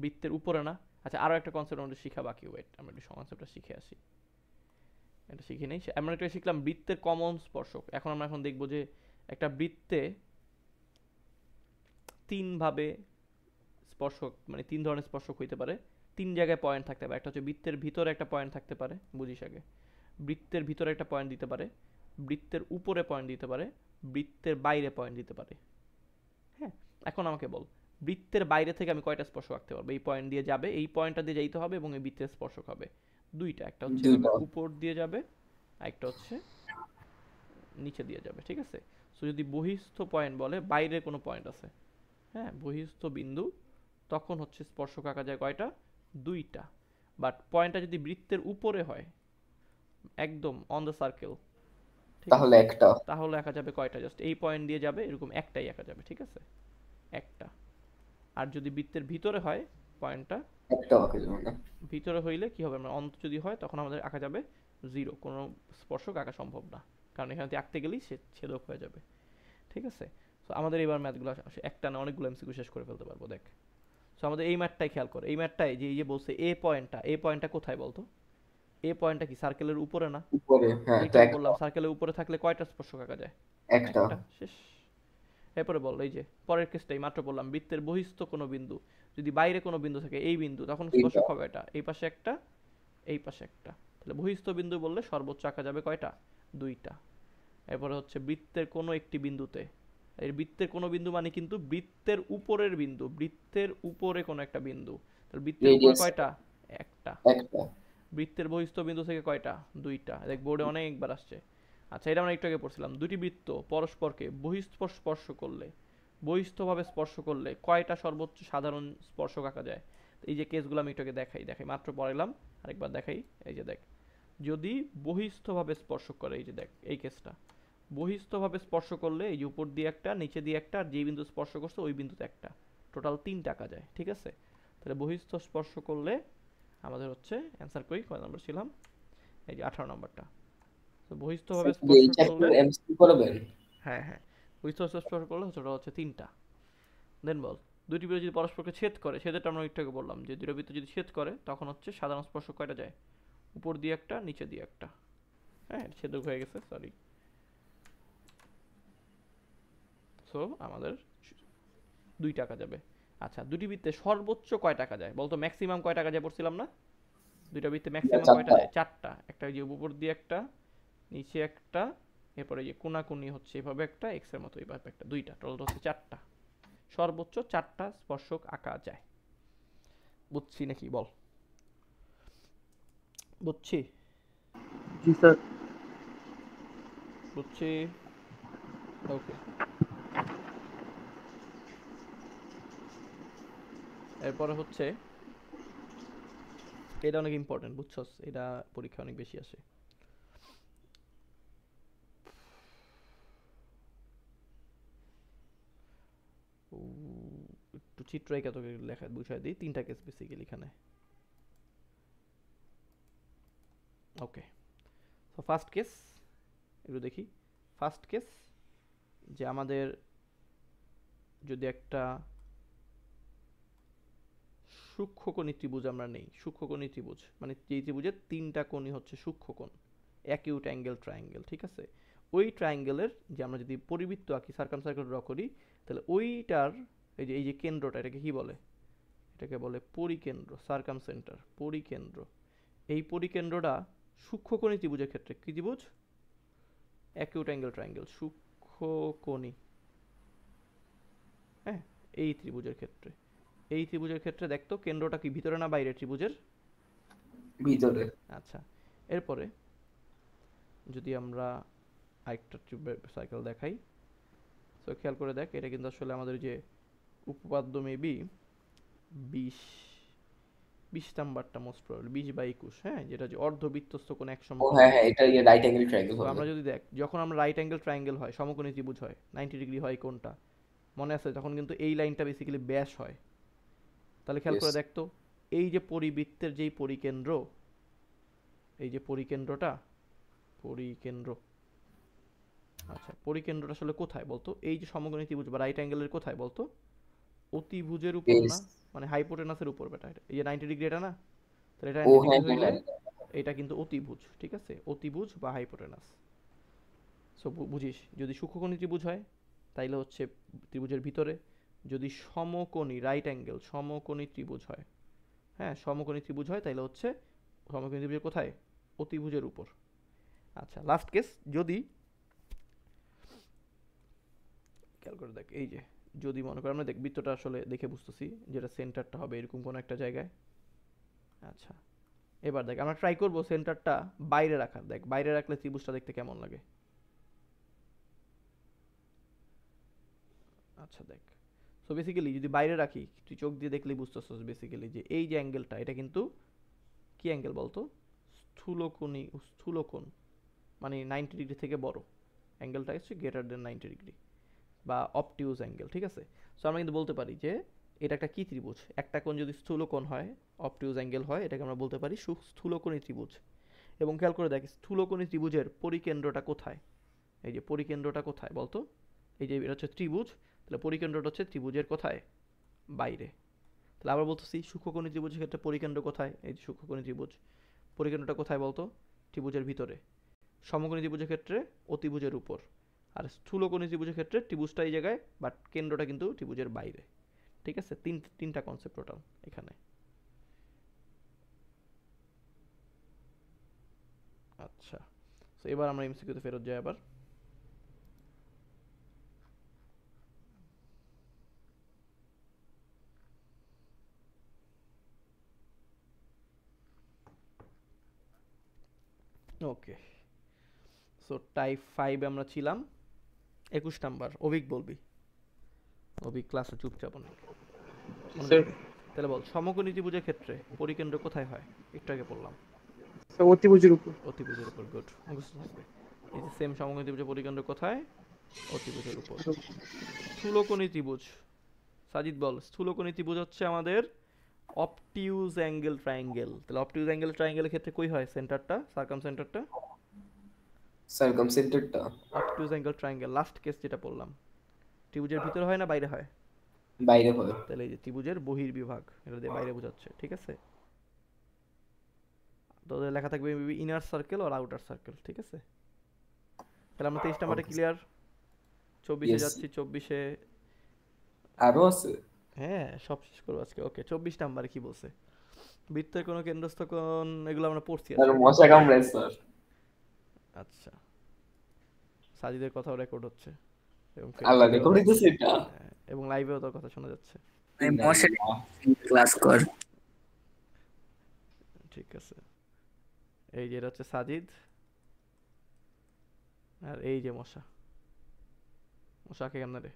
বৃত্তের উপরে না? আচ্ছা, আরো একটা কনসেপ্ট আমাদের শিখা বাকি, ওয়েট আমরা একটু কনসেপ্টটা শিখে আসি। এটা শিখে নেই, আমরা একটা শিখলাম বৃত্তের কমন স্পর্শক। আমরা এখন দেখবো যে একটা বৃত্তে 3 ভাবে স্পর্শক, মানে 3 ধরনের স্পর্শক হইতে পারে, 3 জায়গায় পয়েন্ট থাকতে পারে। একটা হচ্ছে বৃত্তের ভিতরে একটা পয়েন্ট থাকতে পারে, বুঝিস আগে, বৃত্তের ভিতরে একটা পয়েন্ট দিতে পারে, বৃত্তের উপরে পয়েন্ট দিতে পারে, বৃত্তের বাইরে পয়েন্ট দিতে পারে। হ্যাঁ, এখন আমাকে বল, বৃত্তের বাইরে থেকে আমি কয়টা স্পর্শক আঁকতে পারবো? এই পয়েন্ট দিয়ে যাবে, এই পয়েন্টটা দিয়ে যাইতে হবে, এবং এই বৃত্তের স্পর্শক হবে 2টা, একটা হচ্ছে দুইটা। উপর দিয়ে যাবে, আরেকটা হচ্ছে নিচে দিয়ে যাবে, ঠিক আছে? সো যদি বহিস্থ পয়েন্ট বলে, বাইরে কোনো পয়েন্ট আছে, হ্যাঁ, বহিস্থ বিন্দু, তখন হচ্ছে স্পর্শক আঁকা যায় কয়টা? 2টা। বাট পয়েন্টটা যদি বৃত্তের উপরে হয়, একদম অন দ্য সার্কেল, তাহলে একটা। তাহলে আঁকা যাবে কয়টা? জাস্ট এই পয়েন্ট দিয়ে যাবে, এরকম একটাই আঁকা যাবে, ঠিক আছে, একটা। আর যদি বৃত্তের ভিতরে হয় পয়েন্টটা, একটা আঁকা যাবে না। ভিতরে হইলে কি হবে? আমরা অন্ত যদি হয় তখন আমাদের আঁকা যাবে 0, কোনো স্পর্শক আঁকা সম্ভব না, কারণ এখানে আঁকতে গেলেই সে ছেদক হয়ে যাবে, ঠিক আছে? সো আমাদের এবার ম্যাথগুলো একটা না অনেকগুলো এমসিকিউ শেষ করে ফেলতে পারবো, দেখ। সো আমাদের এই ম্যাথটাই খেয়াল করে, এই ম্যাথটাই যে এই যে বলছে এ পয়েন্টটা কোথায় বলতো? এ পয়েন্টটা কি সার্কেলের উপরে না? উপরে, হ্যাঁ, তো এইটাই একটা। বললাম, সার্কেলের উপরে থাকলে কয়টা স্পর্শক আঁকা যায়? একটা। একটা, শেষ। এরপরে বল, এই যে পরের কেসটাই মাত্র বললাম, বৃত্তের বহিস্থ কোনো বিন্দু, যদি বাইরে কোনো বিন্দু থাকে, এই বিন্দু, তখন স্পর্শক হবে এটা, এই পাশে একটা, এই পাশে একটা। তাহলে বহিস্থ বিন্দু বললে সর্বোচ্চ আঁকা যাবে কয়টা? 2টা। এরপরে হচ্ছে বৃত্তের কোনো একটি বিন্দুতে, এর বৃত্তের কোনো বিন্দু মানে কিন্তু বৃত্তের উপরের বিন্দু, বৃত্তের উপরে কোনো একটা বিন্দু। তাহলে বৃত্তের উপরে রেডিয়াস কয়টা? একটা। একটা। বৃত্তের বহিস্থ বিন্দু থেকে কয়টা? দুইটা। দেখ বোর্ডে অনেকবার আসছে। আচ্ছা, এটা আমরা একটু আগে পড়ছিলাম। দুটি বৃত্ত পরস্পরকে স্পর্শ করলে, বহিস্থভাবে স্পর্শ করলে কয়টা সর্বোচ্চ সাধারণ স্পর্শক আঁকা যায়? এই যে কেসগুলো আমি একটু আগে দেখাই মাত্র পড়াইলাম, আরেকবার দেখাই। এই যে দেখ, যদি বহিস্থভাবে স্পর্শ করে, এই যে দেখ এই কেসটা, বহিস্থভাবে স্পর্শ করলে এই যে উপর দিয়ে একটা, নিচে দিয়ে একটা, আর যে বিন্দু স্পর্শ করছে ওই বিন্দুতে একটা, টোটাল 3টা আঁকা যায়। ঠিক আছে, তাহলে বহিস্থ স্পর্শ করলে আমাদের হচ্ছে অ্যান্সার কয় নাম্বার ছিলাম? এই যে 18 নাম্বারটা। তো বহিস্থভাবে এই স্পর্শ চ্যাপ্টার করলে, এমসিকিউ করবেন? হ্যাঁ বহিস্থভাবে স্পর্শ করলে হচ্ছে ওটা হচ্ছে 3টা। দেন বল, দুটি বৃত্ত যদি পরস্পরকে ছেদ করে, সেটা আমরা একটু আগে বললাম যে দুটো বৃত্ত যদি ছেদ করে তখন হচ্ছে সাধারণ স্পর্শক কয়টা যায়? উপর দিয়ে একটা, নিচে দিয়ে একটা। হ্যাঁ, ছেদক হয়ে গেছে, সরি। সো আমাদের 2 টাকা যাবে। আচ্ছা, দুটি বৃত্তে সর্বোচ্চ কয় টাকা যায় বলতো? ম্যাক্সিমাম কয় টাকা যায় পড়ছিলাম না? দুইটা বৃত্তে ম্যাক্সিমাম কয়টা 4টা। যায়? 4টা। একটা যে উপর দিয়ে একটা, নিচে একটা, এরপরে যে কোনাকুনি হচ্ছে এভাবে একটা, এক্স এর মতো এইভাবে একটা, 2টা, টোটাল হচ্ছে 4টা। সর্বোচ্চ 4টা স্পর্শক আঁকা যায়। বুঝছি নাকি বল? বুঝছি? জি স্যার। বুঝছি। ওকে, এরপরে হচ্ছে, এটা অনেক ইম্পর্টেন্ট, বুঝছস? এটা পরীক্ষা অনেক বেশি আসে। একটু চিত্র এঁকে তোকে লেখা বুঝাই দিই। 3টা কেস বেসিক্যালি এখানে। ওকে, সো ফার্স্ট কেস একটু দেখি। ফার্স্ট কেস, যে আমাদের যদি একটা সূক্ষ্মকোণী ত্রিভুজ আমরা নেই, সূক্ষ্মকোণী ত্রিভুজ মানে যেই ত্রিভুজের 3টা কোণই হচ্ছে সূক্ষ্মকোণ, অ্যাকিউট অ্যাঙ্গেল ট্রায়াঙ্গেল। ঠিক আছে, ওই ট্রায়াঙ্গেলের যে আমরা যদি পরিবৃত্ত আঁকি, সার্কামসার্কেল ড্র করি, তাহলে ওইটার এই যে কেন্দ্রটা, এটাকে কি বলে? এটাকে বলে পরিকেন্দ্র, সার্কাম সেন্টার, পরিকেন্দ্র। এই পরিকেন্দ্রটা সূক্ষ্মকোণী ত্রিভুজের ক্ষেত্রে কি ত্রিভুজ? অ্যাকিউট অ্যাঙ্গেল ট্রায়াঙ্গেল, সূক্ষ্মকোণী। হ্যাঁ, এই ত্রিভুজের ক্ষেত্রে, এই ত্রিভুজের ক্ষেত্রে দেখতো কেন্দ্রটা কি ভিতরে না বাইরে ত্রিভুজের? ভিতরে। আচ্ছা, এরপরে যদি আমরা আরেকটা সাইকেল দেখাই, তো খেয়াল করে দেখ, এটা কিন্তু আসলে আমাদের যে উপপাদ্য মেবি 20 নাম্বারটা মোস্ট প্রবাবলি 20/21, হ্যাঁ, যেটা যে অর্ধবৃত্তস্থ কোণ এক ও সমকোণী হ্যাঁ হ্যাঁ, ত্রিভুজ। এটা রাইট অ্যাঙ্গেল ট্রায়াঙ্গেল তো হবে। আমরা যদি দেখ, যখন আমরা রাইট অ্যাঙ্গেল ট্রায়াঙ্গেল হয়, সমকোণী ত্রিভুজ হয়, 90 ডিগ্রি হয় কোণটা, মনে আছে? তখন কিন্তু এই লাইনটা বেসিক্যালি ব্যাস হয়। তাহলে খেয়াল Yes. করে দেখতো, এই যে পরিবৃত্তের যেই পরিকেন্দ্র, এই যে পরিকেন্দ্রটা, পরিকেন্দ্র, আচ্ছা পরিকেন্দ্রটা আসলে কোথায় বলতো? এই যে সমকোণী ত্রিভুজ বা রাইট অ্যাঙ্গেলের কোথায় বলতো? অতিভুজের উপর Yes. না, মানে হাইপোটেনাসের উপর বেটা। এই যে 90 ডিগ্রি এটা না, তাহলে এটা ও 90 হ্যাঁ ডিগ্রি হ্যাঁ হইলে হ্যাঁ। এটা কিন্তু অতিভুজ। ঠিক আছে, অতিভুজ বা হাইপোটেনাস। সো বুঝিস, যদি সূক্ষ্মকোণী ত্রিভুজ হয় তাইলে হচ্ছে ত্রিভুজের ভিতরে, যদি সমকোণী রাইট অ্যাঙ্গেল সমকোণী ত্রিভুজ হয়, হ্যাঁ সমকোণী ত্রিভুজ হয়, তাইলে হচ্ছে সমকোণী ত্রিভুজের কোথায়? অতিভুজের উপর। আচ্ছা, লাস্ট কেস, যদি খেয়াল করে দেখ, এই যে যদি মনে কর আমরা দেখ বৃত্তটা আসলে দেখে বুঝতেছি যেটা সেন্টারটা হবে এরকম কোনো একটা জায়গায়। আচ্ছা, এবার দেখ আমরা ট্রাই করব সেন্টারটা বাইরে রাখার। দেখ বাইরে রাখলে ত্রিভুজটা দেখতে কেমন লাগে। আচ্ছা দেখ, সো বেসিক্যালি যদি বাইরে রাখি, তুই চোখ দিয়ে দেখলেই বুঝতেছস বেসিক্যালি যে এই যে অ্যাঙ্গেলটা, এটা কিন্তু কি অ্যাঙ্গেল বলতো? স্থূলকোণী, স্থূলকোণ মানে 90 ডিগ্রি থেকে বড় অ্যাঙ্গেলটা হচ্ছে গ্রেটার দেন 90 ডিগ্রি, বা অবটিউজ অ্যাঙ্গেল। ঠিক আছে, সো আমরা কিন্তু বলতে পারি যে এটা একটা কি ত্রিভুজ? একটা কোণ যদি স্থূলকোণ হয়, অবটিউজ অ্যাঙ্গেল হয়, এটাকে আমরা বলতে পারি স্থূলকোণী ত্রিভুজ। এবং খেয়াল করে দেখ, স্থূলকোণী ত্রিভুজের পরিকেন্দ্রটা কোথায়? এই যে পরিকেন্দ্রটা কোথায় বলতো? এই যে এটা হচ্ছে ত্রিভুজ, তাহলে পরিকেন্দ্রটা হচ্ছে ত্রিভুজের কোথায়? বাইরে। তাহলে আবার বলতেছি, সূক্ষ্মকোণী ত্রিভুজের ক্ষেত্রে পরিকেন্দ্র কোথায়? এই যে সূক্ষ্মকোণী ত্রিভুজ, পরিকেন্দ্রটা কোথায় বলতো? ত্রিভুজের ভিতরে। সমকোণী ত্রিভুজের ক্ষেত্রে অতিভুজের উপর। আর স্থূলকোণী ত্রিভুজের ক্ষেত্রে ত্রিভুজটা এই জায়গায়, বাট কেন্দ্রটা কিন্তু ত্রিভুজের বাইরে। ঠিক আছে, তিনটা কনসেপ্ট টোটাল এখানে। আচ্ছা, তো এবার আমরা এমসিকিউতে ফেরত যাই আবার। ওকে, সো টাইপ 5 আমরা ছিলাম। 21 নাম্বার অভিক বলবি। অভিক ক্লাসে চুপচাপ অনেক মনে স্যার করবি। তাহলে বল সমকোণী ত্রিভুজের ক্ষেত্রে পরিকেন্দ্র কোথায় হয়? একটু আগে বললাম অতিভুজের উপর। অতিভুজের উপর। গুড, মুখস্থ থাকবে। এই যে সেম সমকোণী ত্রিভুজের পরিকেন্দ্র কোথায়? অতিভুজের উপর। স্থূলকোণী ত্রিভুজ, সাজিদ বল। স্থূলকোণী ত্রিভুজ হচ্ছে আমাদের অবটিউজ অ্যাঙ্গেল ট্রায়াঙ্গেল। তাহলে অবটিউজ অ্যাঙ্গেল ট্রায়াঙ্গেলের ক্ষেত্রে কই হয় সেন্টারটা, সার্কাম সেন্টারটা? সার্কামসেন্টারটা obtuse angle triangle last case যেটা বললাম, ত্রিভুজের ভিতরে হয় না বাইরে হয়? বাইরে হয়। তাহলে এই যে ত্রিভুজের বহির্বিভাগ, এটা দিয়ে বাইরে বোঝাচ্ছে, ঠিক আছে? তো ওদের লেখা থাকবে ইনার সার্কেল আর আউটার সার্কেল, ঠিক আছে? তাহলে আমরা 23 নাম্বারে ক্লিয়ার। 24-এ Yes. যাচ্ছি। 24-এ আরো আছে। হ্যাঁ সব শেষ করবো আজকে। ওকে, 24 নাম্বারে কি বলছে? বৃত্তের কোনো কেন্দ্রস্থ কোণ, এগুলো আমরা পড়ছি আর আসলে। মশা কামড়ায় স্যার। আচ্ছা, সাজিদের কথাও রেকর্ড হচ্ছে এবং আল্লাহ ফেসবুকেও রেকর্ড হইতেছে এটা। এবং লাইভেও তোর কথা শোনা যাচ্ছে। আমি মশারি ক্লাস কর। ঠিক আছে, এই যে এটা হচ্ছে সাজিদ আর এই যে মশা। মশাকে কেমন রে?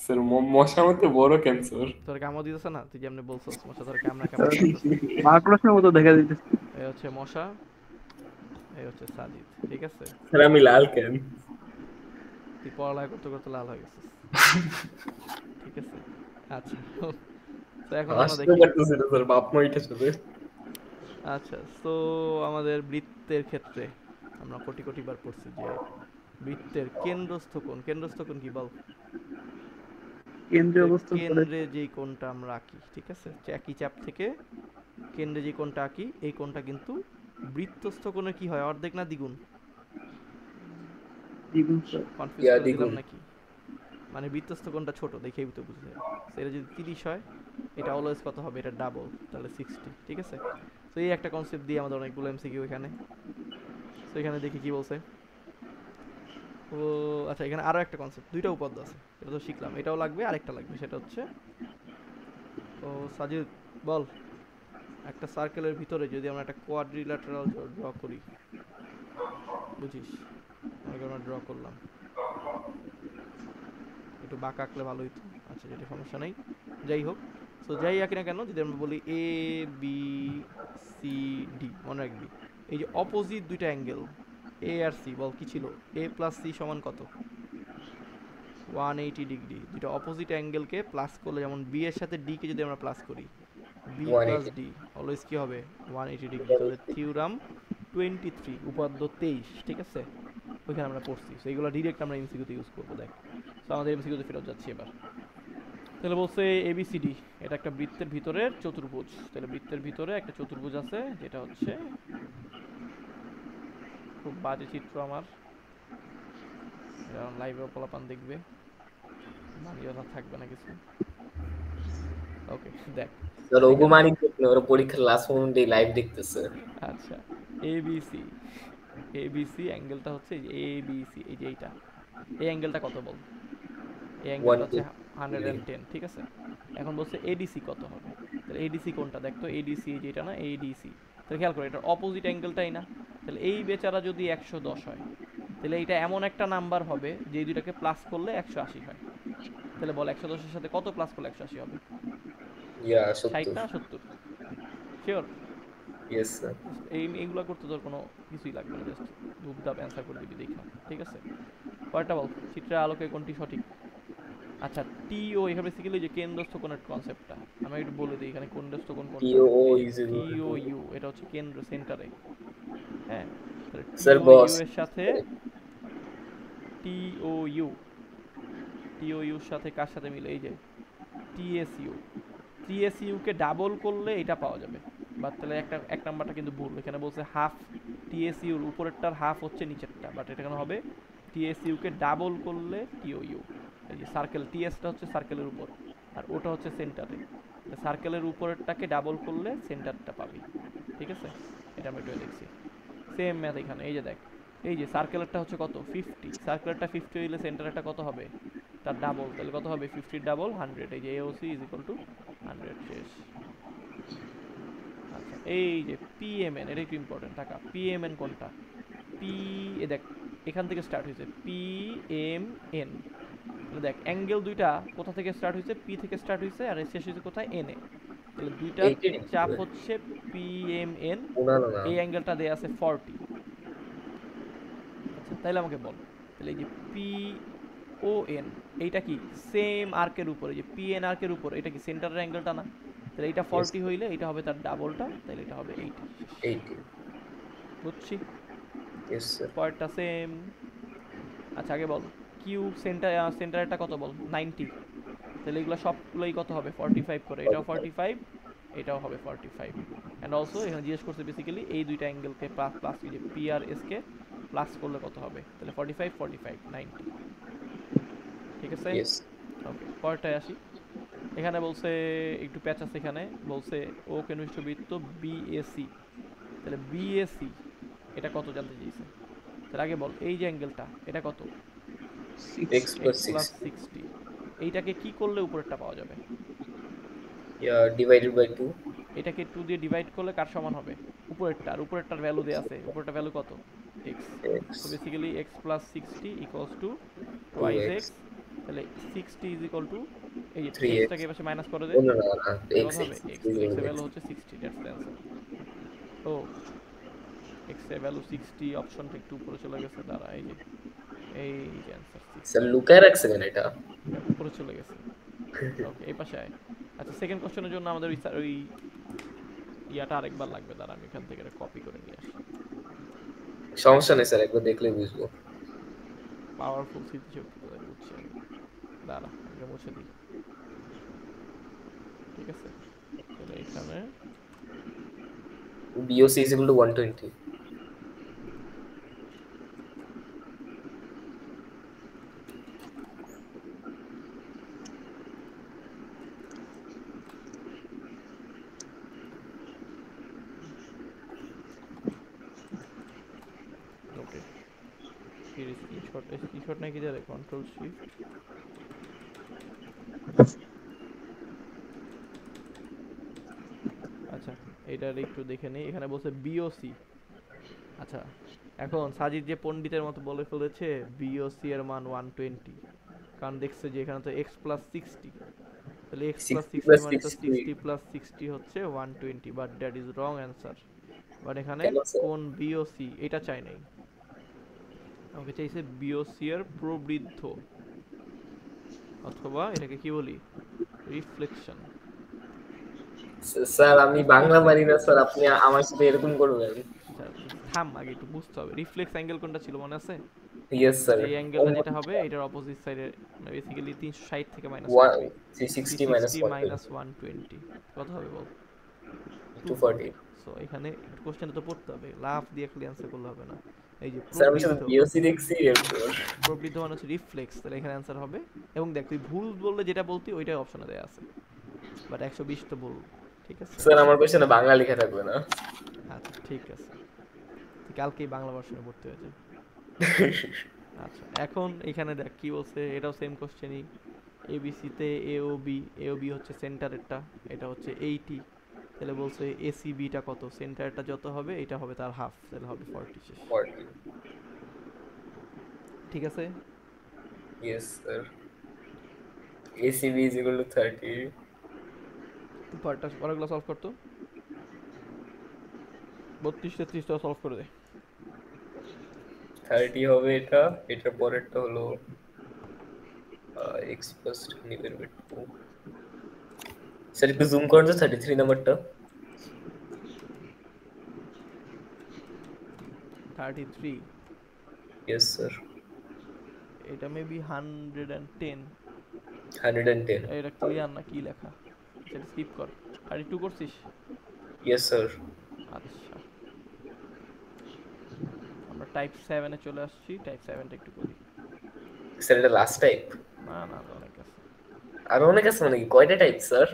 স্যার মশার মধ্যে বড় ক্যান্সার। তোর কামড় দিতেছে না? তুই যেমনি বলছস মশা তোর কামড়া কামড় দিতেছে। মাকড়সার মতো দেখা দিতেছে। এই হচ্ছে মশা, এই হচ্ছে সাজিদ, ঠিক আছে? স্যার আমি লাল কেন? তুই পড়ালেখা করতে করতে লাল হয়ে গেছিস, ঠিক আছে? আচ্ছা, তো এখন আমরা আসতে দেখি। পারতেছি না স্যার, বাপ মা এটা চলে। আচ্ছা, তো আমাদের বৃত্তের ক্ষেত্রে আমরা কোটি কোটি বার পড়ছি যে বৃত্তের কেন্দ্রস্থ কোণ। কেন্দ্রস্থ কোণ কি বল? কেন্দ্রীয় অবস্থান করে কেন্দ্রে যেই কোণটা আমরা আঁকি, ঠিক আছে? একই চাপ থেকে কেন্দ্রে যে কোণটা আঁকি, এই কোণটা কিন্তু বৃত্তস্থ কোণের কি হয়, অর্ধেক না দ্বিগুণ? দ্বিগুণ স্যার। কনফিউজ ইয়া, করে দিলাম দ্বিগুণ। নাকি? মানে বৃত্তস্থ কোণটা ছোট দেখেই তো বুঝে যায়। So, এটা যদি 30 হয়, এটা অলওয়েজ কত হবে? এটা ডাবল, তাহলে 60, ঠিক আছে? তো এই একটা কনসেপ্ট দিয়ে আমাদের অনেকগুলো এমসিকিউ এখানে। তো এখানে দেখি কি বলছে। ও আচ্ছা, এখানে আরো একটা কনসেপ্ট, দুইটা উপপাদ্য আছে, এটা তো শিখলাম। এটাও লাগবে, আরেকটা লাগবে, সেটা হচ্ছে ও সাজিদ বল, একটা সার্কেলের ভিতরে যদি আমরা একটা কোয়াড্রিল্যাটারাল ড্র করি, বুঝিস? আমরা ড্র করলাম, একটু বাঁকা আঁকলে ভালো হইতো। আচ্ছা, যেটা সমস্যা নেই, যাই হোক। সো যাই আঁকি না কেন, যদি আমরা বলি এ বি সি ডি, মনে রাখবি এই যে অপোজিট দুইটা অ্যাঙ্গেল এ আর সি, বল কি ছিল? এ প্লাস সি সমান কত? 180 ডিগ্রি। দুটো অপোজিট অ্যাঙ্গেলকে প্লাস করলে, যেমন বি এর সাথে ডি কে যদি আমরা প্লাস করি, বি প্লাস 180 ডি অলওয়েজ কি হবে? 180 ডিগ্রি। তাহলে থিওরাম 23 উপাদ্য 23, ঠিক আছে? ওইখানে আমরা পড়ছি। সো এইগুলো ডিরেক্ট আমরা এমসিকিউতে ইউজ করবো। দেখ, তো আমাদের এমসিকিউতে ফেরত যাচ্ছি এবার। তাহলে বলছে এবিসিডি, এটা একটা বৃত্তের ভিতরের চতুর্ভুজ। তাহলে বৃত্তের ভিতরে একটা চতুর্ভুজ আছে, যেটা হচ্ছে খুব বাজে চিত্র আমার, এটা লাইভে পোলাপান দেখবে, মানিয়ে থাকবে না কিছু। ওকে, দেখ স্যার ওগো মানিক দেখলে ওরা পরীক্ষার লাস্ট মোমেন্টে লাইভ দেখতেছে। আচ্ছা, এবিসি, এবিসি অ্যাঙ্গেলটা হচ্ছে এবিসি, এই যে এইটা, এই অ্যাঙ্গেলটা কত বল? এই অ্যাঙ্গেলটা হচ্ছে 110, ঠিক আছে? এখন বলছে এডিসি কত হবে। তাহলে এডিসি কোনটা দেখতো? এডিসি যেটা না, এডিসি। তাহলে খেয়াল করো, এটার অপোজিট অ্যাঙ্গেলটাই না। তাহলে এই বেচারা যদি 110 হয়, তাহলে এটা এমন একটা নাম্বার হবে যে এই দুইটাকে প্লাস করলে 180 হয়। তাহলে বল 110 এর সাথে কত প্লাস করলে 180 হবে? ইয়া 60 70। না 70? শিওর? Yes sir. এইগুলো করতে তোর কোনো কিছুই লাগবে না, জাস্ট ধূপধাপ অ্যান্সার করে দিবি দেখা, ঠিক আছে? পরেরটা বল, চিত্রের আলোকে কোনটি সঠিক? আচ্ছা, টিও এখানে বেসিক্যালি যে কেন্দ্রস্থ কোণের কনসেপ্টটা আমি একটু বলে দিই। এখানে কেন্দ্রস্থ কোণ কোনটা? টিও ইজ টিও ইউ, এটা হচ্ছে কেন্দ্র, সেন্টারে। হ্যাঁ, তাহলে স্যার টিও বস। ইউ এর সাথে টিও ইউ, টিও ইউর সাথে কার সাথে মিলে? এই যে টিএসইউ, টিএসইউ কে ডাবল করলে এটা পাওয়া যাবে। বাট তাহলে এক নাম্বারটা কিন্তু ভুল। এখানে বলছে হাফ টিএসইউর উপরেরটার হাফ হচ্ছে নিচেরটা, বাট এটা কেন হবে? টিএসইউ কে ডাবল করলে টিও ইউ। এই যে সার্কেল, টিএসটা হচ্ছে সার্কেলের উপর আর ওটা হচ্ছে সেন্টারে। সার্কেলের উপরেরটাকে ডাবল করলে সেন্টারটা পাবি, ঠিক আছে? এটা আমরা একটু দেখছি, সেম ম্যাথ এখানে। এই যে দেখ, এই যে সার্কেলেরটা হচ্ছে কত? 50। সার্কেলেরটা 50 হইলে সেন্টারেরটা কত হবে? তার ডাবল। তাহলে কত হবে? 50 ডাবল 100। এই যে এওসি ইজ ইকুয়াল টু 100। শেষ। আচ্ছা, এই যে পিএমএন, এটা একটু ইম্পর্টেন্ট টাকা। পিএমএন কোনটা? পি, এ দেখ এখান থেকে স্টার্ট হয়েছে পিএমএন। তাহলে দেখ অ্যাঙ্গেল দুইটা কোথা থেকে স্টার্ট হয়েছে? পি থেকে স্টার্ট হয়েছে আর শেষ হয়েছে কোথায়? এনে। তাহলে দুইটার 80 ডিগ্রি চাপ হচ্ছে পিএমএন। না না না এই অ্যাঙ্গেলটা দেয়া আছে 40। আচ্ছা তাহলে আমাকে বল, তাহলে এই যে পি ও এন, এইটা কি সেম আর্কের উপরে, যে পি এন আর্কের উপর, এটা কি সেন্টারের অ্যাঙ্গেলটা না? তাহলে এইটা 40 হইলে এটা হবে তার ডাবলটা, তাহলে এটা হবে 80। 80 বুঝছি, ইয়েস স্যার পয়েন্টটা সেম। আচ্ছা আগে বল কিউ সেন্টারটা কত বল? 90। তাহলে এগুলো সবগুলোই কত হবে? 45 করে। এটাও 45, এটাও হবে 45। অ্যান্ড অলসো এখানে জিজ্ঞেস করছে বেসিক্যালি এই দুইটা অ্যাঙ্গেলকে প্লাস প্লাস, যে P R S k plus করলে কত হবে? তাহলে 45 45 90। ঠিক আছে, ইয়েস ওকে পরেরটায় আসি। এখানে বলছে একটু প্যাচ আছে, এখানে বলছে ও কেন্দ্রবৃত্ত বিএসি। তাহলে বিএসি এটা কত জানতে চাইছে? তাহলে আগে বল এই যে অ্যাঙ্গেলটা এটা কত? x plus x plus 6 60। এইটাকে কি করলে উপরেরটা পাওয়া যাবে? divided by 2 এটাকে 2 দিয়ে ডিভাইড করলে কার সমান হবে? উপরেরটা। আর উপরেরটার ভ্যালু দেয়া আছে, উপরেরটার ভ্যালু কত? x। So x basically x plus 60 equals to 2x x। তাহলে 60 ইজ ইকুয়াল টু, এই যে 3x xটাকে এপাশে মাইনাস করে দে, no no no no তাহলে x কত হবে? x x, is x এর equal ভ্যালু to হচ্ছে 60, দ্যাটস দ্য অ্যানসার। ও x এর ভ্যালু 60, অপশনটা একটু উপরে চলে গেছে, দাঁড়া এই যে অ্যানসার 60, স্যার লুকায় রাখছেন এটা উপরে চলে গেছে। ওকে এই পাশে আয়। আচ্ছা সেকেন্ড কোশ্চেনের জন্য আমাদের ওই ইয়াটা আরেকবার লাগবে, দাঁড়া আমি এখান থেকে এটা কপি করে নিয়ে আসি। সমস্যা নেই স্যার একবার দেখলে বুঝবো পাওয়ারফুল স্মৃতিশক্তি তোদের, বুঝছি আমি। দাঁড়া এটা মুছে দিই, ঠিক আছে। তাহলে এখানে BOC is equal to 120 okay screenshot নাকি দেয়, কন্ট্রোল শিফট। আচ্ছা এটার একটু দেখে নেই, এখানে বলছে বিওসি। আচ্ছা এখন সাজিদ যে পণ্ডিতের মতো বলে ফেলেছে বিওসি এর মান 120, কারণ দেখছে যে এখানে তো এক্স প্লাস 60, তাহলে এক্স প্লাস 60 সিক্সটি plus মানে তো 60 60 প্লাস 60 হচ্ছে 120, but that is wrong answer. But এখানে কেন স্যার কোন বিওসি এটা চাই নাই, আমাকে চাইছে বিওসি এর প্রবৃদ্ধ, অথবা এটাকে কি বলি, রিফ্লেকশন। স্যার আমি বাংলা পারি না স্যার আপনি আমার সাথে এরকম করবেন আচ্ছা থাম, আগে একটু বুঝতে হবে রিফ্লেক্স অ্যাঙ্গেল কোনটা ছিল মনে আছে? ইয়েস স্যার এই অ্যাঙ্গেলটা যেটা হবে এটার অপোজিট সাইডে, মানে বেসিক্যালি 360 থেকে মাইনাস করবি, 360 minus 360 মাইনাস 120 120 কত হবে বল? 240 সো এখানে কোশ্চেনটা তো পড়তে হবে, লাফ দিয়ে খালি অ্যান্সার করলে হবে না। এই যে স্যার আমি শুধু প্রবৃদ্ধ, BOC দেখছি এরপর প্রবৃদ্ধ মানে হচ্ছে রিফ্লেক্স, তাহলে এখানে অ্যান্সার হবে। এবং দেখ তুই ভুল বললে যেটা বলতি ওইটাই অপশনে দেয়া আছে, বাট 120 তো ভুল, ঠিক আছে। স্যার আমার কোশ্চেনে বাংলা লেখা থাকবে না আচ্ছা ঠিক আছে, তুই কালকেই বাংলা ভার্সনে ভর্তি হয়ে যা। আচ্ছা এখন এখানে দেখ কি বলছে, এটাও সেম কোশ্চেনই। এবিসিতে এও বি হচ্ছে সেন্টারেরটা, এটা হচ্ছে 80। তাহলে বলছে এসিবিটা কত? সেন্টারটা যত হবে এটা হবে তার হাফ, তাহলে হবে 40 শেষ। 40 ঠিক আছে, yes sir ACB is equal to 30 পরেরগুলো solve করতো 32 33টা সলভ করে দে। 30 হবে এটা, এটার পরেরটা হলো x plus 10 divided by 2 sir একটু জুম করুন তো 33 নাম্বারটা 33, yes sir এটা মেবি 110। 110 এটা ক্লিয়ার না কি লেখা, সেটা স্কিপ কর। 32 করছিস? yes sir আচ্ছা আমরা টাইপ 7 এ চলে আসছি, টাইপ 7টা একটু করি। স্যার এটা লাস্ট টাইপ না না তো অনেক আছে, আর অনেক আছে মানে কি কয়টা টাইপ স্যার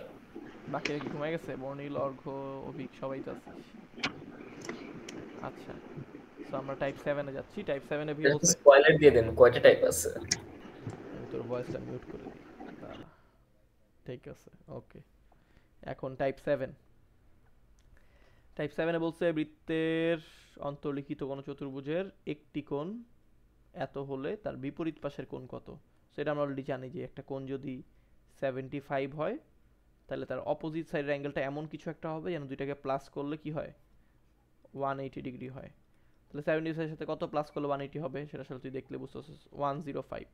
বাকিরা কি ঘুমায় গেছে? বর্ণিল, অর্ঘ, অভিক সবাই তো আছিস। আচ্ছা সো আমরা টাইপ 7 এ যাচ্ছি। টাইপ 7 এ ভি বলছে, স্পয়লার দিয়ে দেন কয়টা টাইপ আছে আমি তোর ভয়েসটা মিউট করে দিই, দাঁড়া। ঠিক আছে ওকে, এখন টাইপ 7। টাইপ 7 এ বলছে বৃত্তের অন্তর্লিখিত কোন চতুর্ভুজের একটি কোণ এত হলে তার বিপরীত পাশের কোণ কত। সেটা আমরা অলরেডি জানি যে একটা কোণ যদি 75 হয় তাহলে তার অপোজিট সাইডের অ্যাঙ্গেলটা এমন কিছু একটা হবে যেন দুইটাকে প্লাস করলে কি হয় 180 ডিগ্রি হয়। তাহলে 75 এর সাথে কত প্লাস করলে 180 হবে সেটা আসলে তুই দেখলে বুঝতে পারছিস 105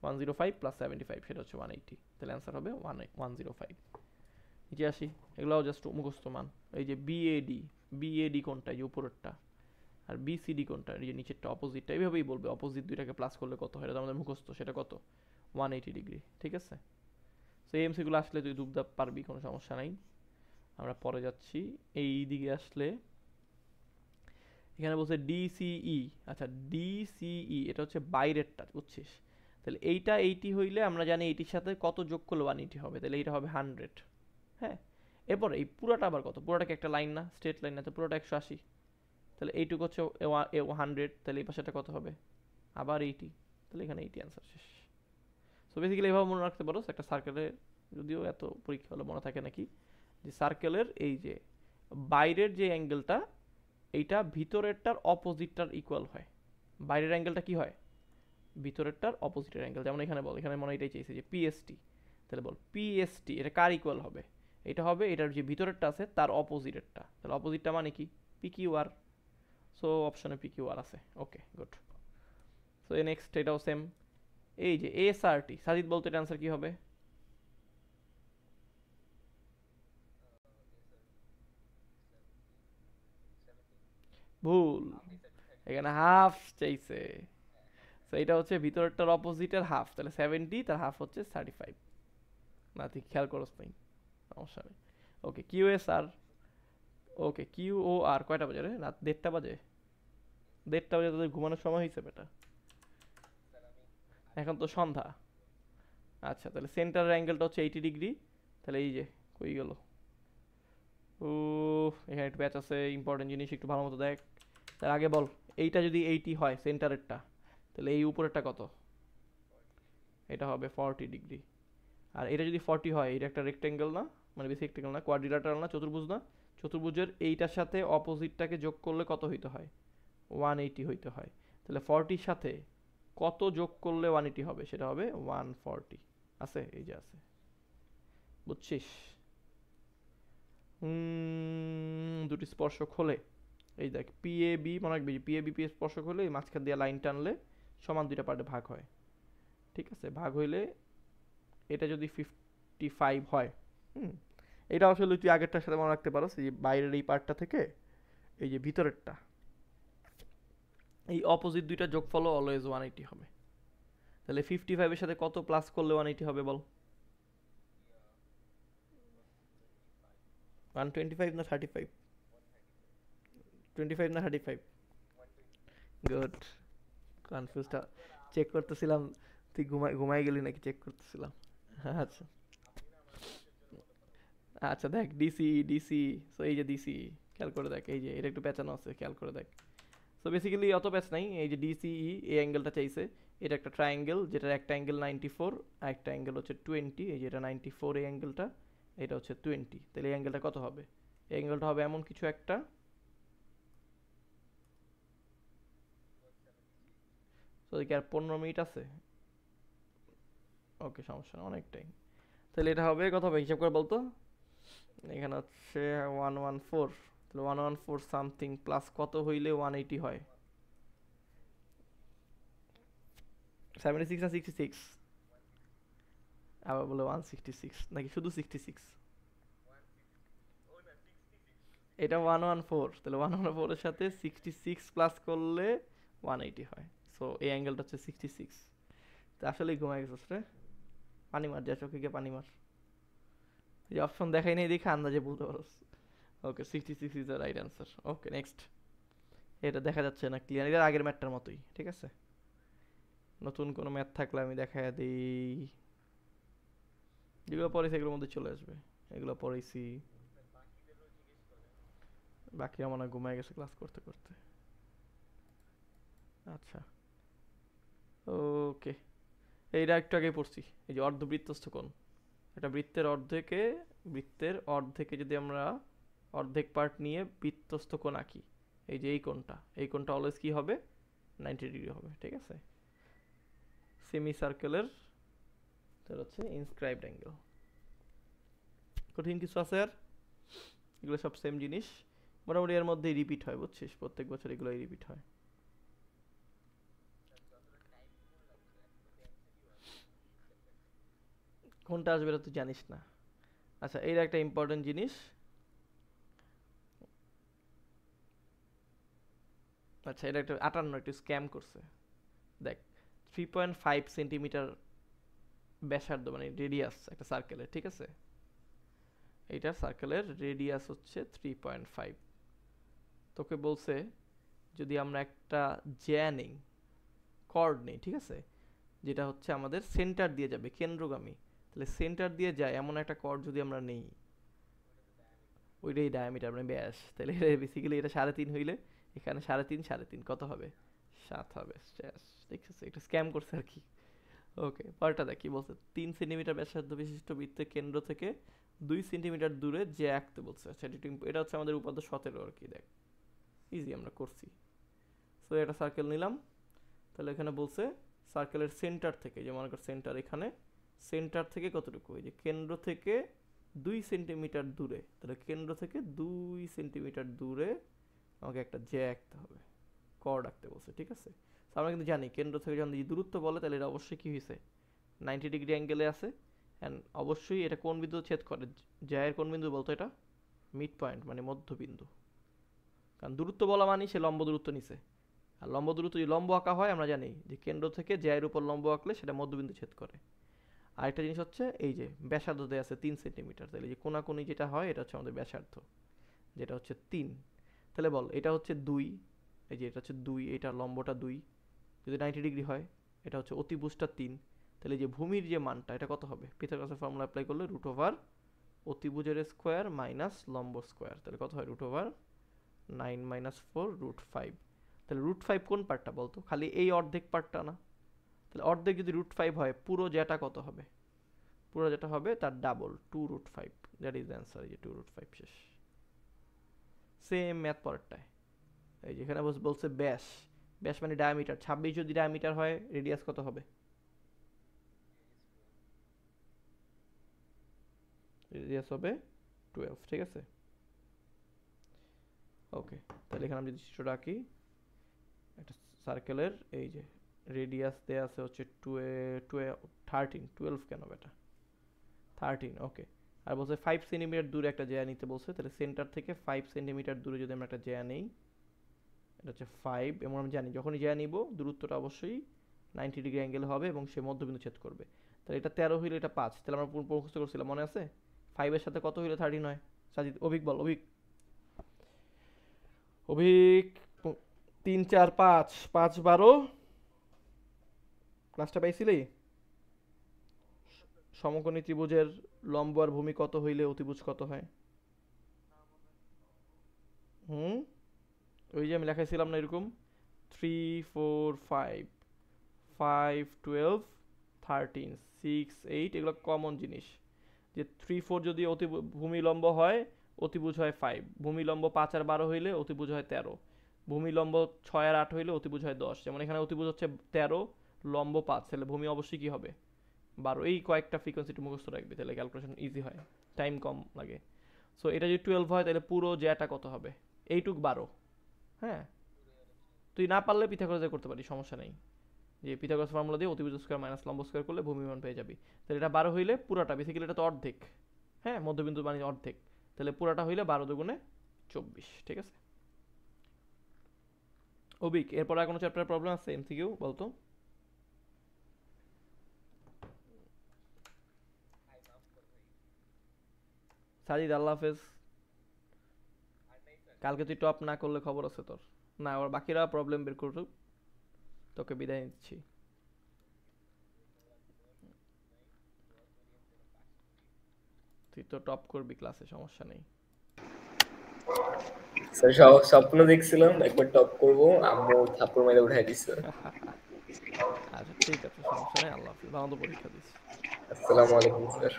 105 প্লাস 75 সেটা হচ্ছে 180, তাহলে অ্যান্সার হবে 105। নিচে আসি, এগুলোও জাস্ট মুখস্থ মান। এই যে বিএডি, বিএডি কোনটা, এই যে উপরেরটা, আর বিসিডি কোনটা, এই যে নিচেরটা অপোজিটটা, এইভাবেই বলবে অপোজিট দুইটাকে প্লাস করলে কত হয়, এটা তো আমাদের মুখস্থ, সেটা কত 180 ডিগ্রি। ঠিক আছে, সো এই এমসিগুলো আসলে তুই দুবদাপ পারবি, কোনো সমস্যা নাই। আমরা পরে যাচ্ছি, এই দিকে আসলে এখানে বলছে ডিসিই। আচ্ছা ডিসিই এটা হচ্ছে বাইরেরটা, বুঝছিস? তাহলে এইটা 80 হইলে আমরা জানি এইটির সাথে কত যোগ করলে 180 হবে, তাহলে এইটা হবে 100। হ্যাঁ, এরপর এই পুরোটা আবার কত, পুরোটা কি একটা লাইন না, স্ট্রেট লাইন না, তো পুরোটা 180, তাহলে এইটুকু হচ্ছে 100, তাহলে এই পাশেটা কত হবে আবার 80, তাহলে এখানে 80 অ্যান্সার শেষ। সো বেসিক্যালি এভাবে মনে রাখতে পারো একটা সার্কেলের, যদিও এত পরীক্ষা হলে মনে থাকে নাকি, যে সার্কেলের এই যে বাইরের যে অ্যাঙ্গেলটা এইটা ভিতরেরটার অপোজিটটার ইকুয়াল হয়। বাইরের অ্যাঙ্গেলটা কি হয়, ভিতরেরটার অপোজিটের অ্যাঙ্গেল। যেমন এখানে বল, এখানে মনে এটাই চাইছে যে পিএসটি, তাহলে বল পিএসটি এটা কার ইকুয়াল হবে, এটা হবে এটার যে ভিতরেরটা আছে তার অপোজিটেরটা, তাহলে অপোজিটটা মানে কি পিকিউআর। সো অপশনে পিকিউআর আছে, ওকে গুড। সো নেক্সট এটাও সেম, এই যে এসআরটি, সাজিদ বলতে এর অ্যান্সার কি হবে? ভুল, এখানে হাফ চাইছে। সো এটা হচ্ছে ভিতরেরটার অপোজিটের হাফ, তাহলে 70, তার হাফ হচ্ছে 35। না তুই খেয়াল করস নাই, সমস্যা নেই। ওকে কিউএসআর, ওকে কিউওআর কয়টা বাজে রে, রাত 1:30 বাজে? 1:30 বাজে তোদের ঘুমানোর সময় হয়েছে বেটা, এখন তো সন্ধ্যা। আচ্ছা তাহলে সেন্টার অ্যাঙ্গেলটা হচ্ছে 80 ডিগ্রি, তাহলে এই যে কই গেল, ও এখানে একটু প্যাচ আছে, ইম্পর্টেন্ট জিনিস একটু ভালো মতো দেখ। তার আগে বল এইটা যদি 80 হয় সেন্টারেরটা, তাহলে এই উপরেরটা কত, এটা হবে 40 ডিগ্রি। আর এটা যদি 40 হয়, এটা একটা রেক্টেঙ্গেল না, মানে বেশি রেক্টেঙ্গেল না, কোয়াড্রিল্যাটারাল না, চতুর্ভুজ না, চতুর্ভুজের এইটার সাথে অপোজিটটাকে যোগ করলে কত হইতে হয় 180 হইতে হয়। তাহলে 40 সাথে কত যোগ করলে 180 হবে, সেটা হবে 140। আছে, এই যে আছে, বুঝছিস? দুটি স্পর্শক হলে এই দেখ পিএবি, মনে রাখবি পিএবি পি স্পর্শক হলে মাঝখান দিয়ে লাইন টানলে সমান দুইটা পার্টে ভাগ হয়। ঠিক আছে, ভাগ হইলে এটা যদি 55 হয়, এটা আসলে তুই আগেরটার সাথে মনে রাখতে পারো, এই বাইরের এই পার্টটা থেকে এই যে ভিতরেরটা, এই অপোজিট দুইটা যোগফল অলওয়েজ 180 হবে। তাহলে 55 এর সাথে কত প্লাস করলে 180 হবে বল? 125 না 35? 25 না 35? গুড, কনফিউজটা চেক করতেছিলাম, তুই ঘুমাই গেলি নাকি চেক করতেছিলাম। আচ্ছা আচ্ছা দেখ ডিসি ডিসি, সো এই যে ডিসি খেয়াল করে দেখ, এই যে এটা একটু পেঁচানো আছে, খেয়াল করে দেখ। সো বেসিক্যালি অত প্যাচ নাই, এই যে ডিসিই এই অ্যাঙ্গেলটা চাইছে, এটা একটা ট্রায়াঙ্গেল যেটার একটা অ্যাঙ্গেল 94 আর একটা অ্যাঙ্গেল হচ্ছে 20, এই যে এটা 94 এই অ্যাঙ্গেলটা, এটা হচ্ছে 20, তাহলে এই অ্যাঙ্গেলটা কত হবে, এই অ্যাঙ্গেলটা হবে এমন কিছু একটা, তো কি আর 15 মিনিট আছে? ওকে সমস্যা না, অনেক টাইম। তাহলে এটা হবে কত হবে হিসাব করে বলতো, এখানে হচ্ছে 114, তাহলে 114 সামথিং প্লাস কত হইলে 180 হয়, 76 না 66? আবার বলে 166 নাকি শুধু 66? এটা 114, তাহলে 114 এর সাথে 66 প্লাস করলে 180 হয়। সো এই অ্যাঙ্গেলটা হচ্ছে 66। তো আসলেই ঘুমাই গেছিস রে, পানি মার, যা চোখে গিয়ে পানি মার, এই অপশন দেখাই নেই দেখে আন্দাজে বলতে পারোস। ওকে 66 is the right answer. Okay next, এটা দেখা যাচ্ছে না ক্লিয়ার, এটা আগের ম্যাথটার মতোই, ঠিক আছে। নতুন কোনো ম্যাথ থাকলে আমি দেখাই দিই, যেগুলো পড়েছি এগুলোর মধ্যে চলে আসবে, এগুলো পড়েছি। বাকিরা মনে হয় ঘুমায় গেছে ক্লাস করতে করতে। আচ্ছা ওকে, এইটা একটু আগে পড়ছি, এই যে অর্ধবৃত্তস্থ কোণ, একটা বৃত্তের অর্ধেকে যদি আমরা অর্ধেক পার্ট নিয়ে বৃত্তস্থ কোণ আঁকি, এই যে এই কোণটা অলওয়েজ কি হবে 90 ডিগ্রি হবে, ঠিক আছে। সেমি সার্কেলের তার হচ্ছে ইনস্ক্রাইবড অ্যাঙ্গেল। কঠিন কিছু আছে আর? এগুলো সব সেম জিনিস, মোটামুটি এর মধ্যেই রিপিট হয়, বুঝছিস, প্রত্যেক বছর এগুলোই রিপিট হয়। কোনটা আসবে এটা তুই জানিস না। আচ্ছা, এইটা একটা ইম্পর্টেন্ট জিনিস। আচ্ছা, এটা একটা 58 একটু স্ক্যাম করছে। দেখ 3.5 সেন্টিমিটার ব্যাসার্ধ মানে রেডিয়াস একটা সার্কেলের, ঠিক আছে। এইটা সার্কেলের রেডিয়াস হচ্ছে 3.5। তোকে বলছে যদি আমরা একটা জ্যা নেই, কর্ড নেই, ঠিক আছে, যেটা হচ্ছে আমাদের সেন্টার দিয়ে যাবে, কেন্দ্রগামী, তাহলে সেন্টার দিয়ে যায় এমন একটা কর্ড যদি আমরা নেই, ওইটাই ডায়ামিটার মানে ব্যাস, তাহলে বেসিক্যালি এটা 3.5 হইলে এখানে 3.5 কত হবে 7 হবে। দেখছিস এটা স্ক্যাম করছে আর কি। ওকে, পরেরটা দেখ কি বলছে, 3 সেন্টিমিটার ব্যাসার্ধ বিশিষ্ট বৃত্তের কেন্দ্র থেকে 2 সেন্টিমিটার দূরে যে আঁকতে বলছে। আচ্ছা, এটা হচ্ছে আমাদের উপাদ্য 17 আর কি। দেখ ইজি আমরা করছি। সো এটা সার্কেল নিলাম, তাহলে এখানে বলছে সার্কেলের সেন্টার থেকে, যে মনে কর সেন্টার এখানে, সেন্টার থেকে কতটুকু, এই যে কেন্দ্র থেকে 2 সেন্টিমিটার দূরে, তাহলে কেন্দ্র থেকে 2 সেন্টিমিটার দূরে আমাকে একটা জ্যা আঁকতে হবে, কর্ড আঁকতে বলছে, ঠিক আছে। তো আমরা কিন্তু জানি কেন্দ্র থেকে যখন দূরত্ব বলে তাহলে এটা অবশ্যই কি হয়েছে 90 ডিগ্রি অ্যাঙ্গেলে আছে, অ্যান্ড অবশ্যই এটা কোন বিন্দু ছেদ করে, জ্যায়ের কোন বিন্দু বলতো, এটা মিড পয়েন্ট মানে মধ্যবিন্দু, কারণ দূরত্ব বলা মানে সে লম্ব দূরত্ব নিছে, আর লম্ব দূরত্ব যদি লম্ব আঁকা হয় আমরা জানি যে কেন্দ্র থেকে জ্যায়ের উপর লম্ব আঁকলে সেটা মধ্যবিন্দু ছেদ করে। আরেকটা জিনিস হচ্ছে এই যে ব্যাসার্ধ দেয়া আছে 3 সেন্টিমিটার, তাহলে যে কোনাকুনি যেটা হয় এটা হচ্ছে আমাদের ব্যাসার্ধ, যেটা হচ্ছে 3। তাহলে বল এটা হচ্ছে 2, এই যে এটা হচ্ছে 2, এটা লম্বটা 2, যদি 90 ডিগ্রি হয় এটা হচ্ছে অতিভুজটা 3, তাহলে যে ভূমির যে মানটা এটা কত হবে, পিথাগোরাসের ফর্মুলা অ্যাপ্লাই করলে রুট ওভার অতিভুজের স্কোয়ার মাইনাস লম্ব স্কোয়ার, তাহলে কত হয় রুট ওভার 9 মাইনাস 4 রুট 5। তাহলে রুট 5 কোন পার্টটা বলতো, খালি এই অর্ধেক পার্টটা না, তাহলে অর্ধেক যদি রুট 5 হয় পুরো যেটা কত হবে, পুরো যেটা হবে তার double 2 root 5, that is the answer. এই যে 2 রুট 5 শেষ। সেম ম্যাথ পরেরটায় এই যেখানে বলছে ব্যাস, ব্যাস মানে ডায়ামিটার, 26 যদি ডায়ামিটার হয় রেডিয়াস কত হবে, রেডিয়াস হবে 12, ঠিক আছে। ওকে, তাহলে এখানে আমি যদি চিত্রটা আঁকি, একটা সার্কেলের এই যে রেডিয়াস দেয়া আছে হচ্ছে 12 কেন বেটা 13, ওকে। আর বলছে 5 সেন্টিমিটার দূরে একটা জ্যা নিতে বলছে, তাহলে সেন্টার থেকে 5 সেন্টিমিটার দূরে যদি আমরা একটা জ্যা নেই, এটা হচ্ছে 5, এবং আমি জানি যখনই জ্যা নিব দূরত্বটা অবশ্যই 90 ডিগ্রি অ্যাঙ্গেল হবে এবং সে মধ্যবিন্দু ছেদ করবে। তাহলে এটা 13 হইলে এটা 5, তাহলে আমরা মুখস্থ করছিলাম মনে আছে, 5 এর সাথে কত হইলে 13 হয়, সাজিদ অভিক বল, অভিক 3 4 5 5 12, ক্লাসটা পাইছিলি? সমকোণী ত্রিভুজের লম্ব আর ভূমি কত হইলে অতিভুজ কত হয়? ওই যে আমি লেখাইছিলাম না এরকম 3 4 5 5 12 13 6 8, এগুলো কমন জিনিস, যে 3 4 যদি ভূমি লম্ব হয় অতিভুজ হয় 5, ভূমি লম্ব 5 আর 12 হইলে অতিভুজ হয় 13, ভূমি লম্ব 6 আর 8 হইলে অতিভুজ হয় 10। যেমন এখানে অতিভুজ হচ্ছে 13, লম্ব 5, তাহলে ভূমি অবশ্যই কি হবে 12। এই কয়েকটা ফ্রিকোয়েন্সি একটু মুখস্থ রাখবি, তাহলে ক্যালকুলেশন ইজি হয়, টাইম কম লাগে। সো এটা যদি 12 হয় তাহলে পুরো জ্যাটা কত হবে, এইটুক 12। হ্যাঁ, তুই না পারলে পিথাগোরাস করতে পারিস, সমস্যা নেই, যে পিথাগোরাস ফর্মুলা দিয়ে অতিভুজ স্কয়ার মাইনাস লম্ব স্কয়ার করলে ভূমি মান পেয়ে যাবি। তাহলে এটা 12 হইলে পুরাটা, বেসিক্যালি এটা তো অর্ধেক, হ্যাঁ মধ্যবিন্দু মানে অর্ধেক, তাহলে পুরাটা হইলে 12 দুগুণে 24, ঠিক আছে। অবিক এরপর আর কোনো চ্যাপ্টার প্রবলেম আছে এমসিকিউ বলতো? সাজিদ আল্লাহ হাফেজ, কালকে তুই টপ না করলে খবর আছে তোর। না, আর বাকিরা প্রবলেম বের করুক, তোকে বিদায় নিচ্ছি। তুই তো টপ করবি ক্লাসে, সমস্যা নেই। স্যার স্বপ্ন দেখছিলাম একবার টপ করব, আম্মু থাপ্পড় মেরে উঠাই দিছে। আচ্ছা ঠিক আছে, সমস্যা নেই, আল্লাহ হাফেজ, ভালো তো পরীক্ষা দিস। আসসালামু আলাইকুম স্যার।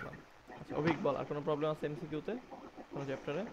আচ্ছা অভিক বল, আর কোনো প্রবলেম আছে এমসিকিউতে কোনো চ্যাপ্টারে?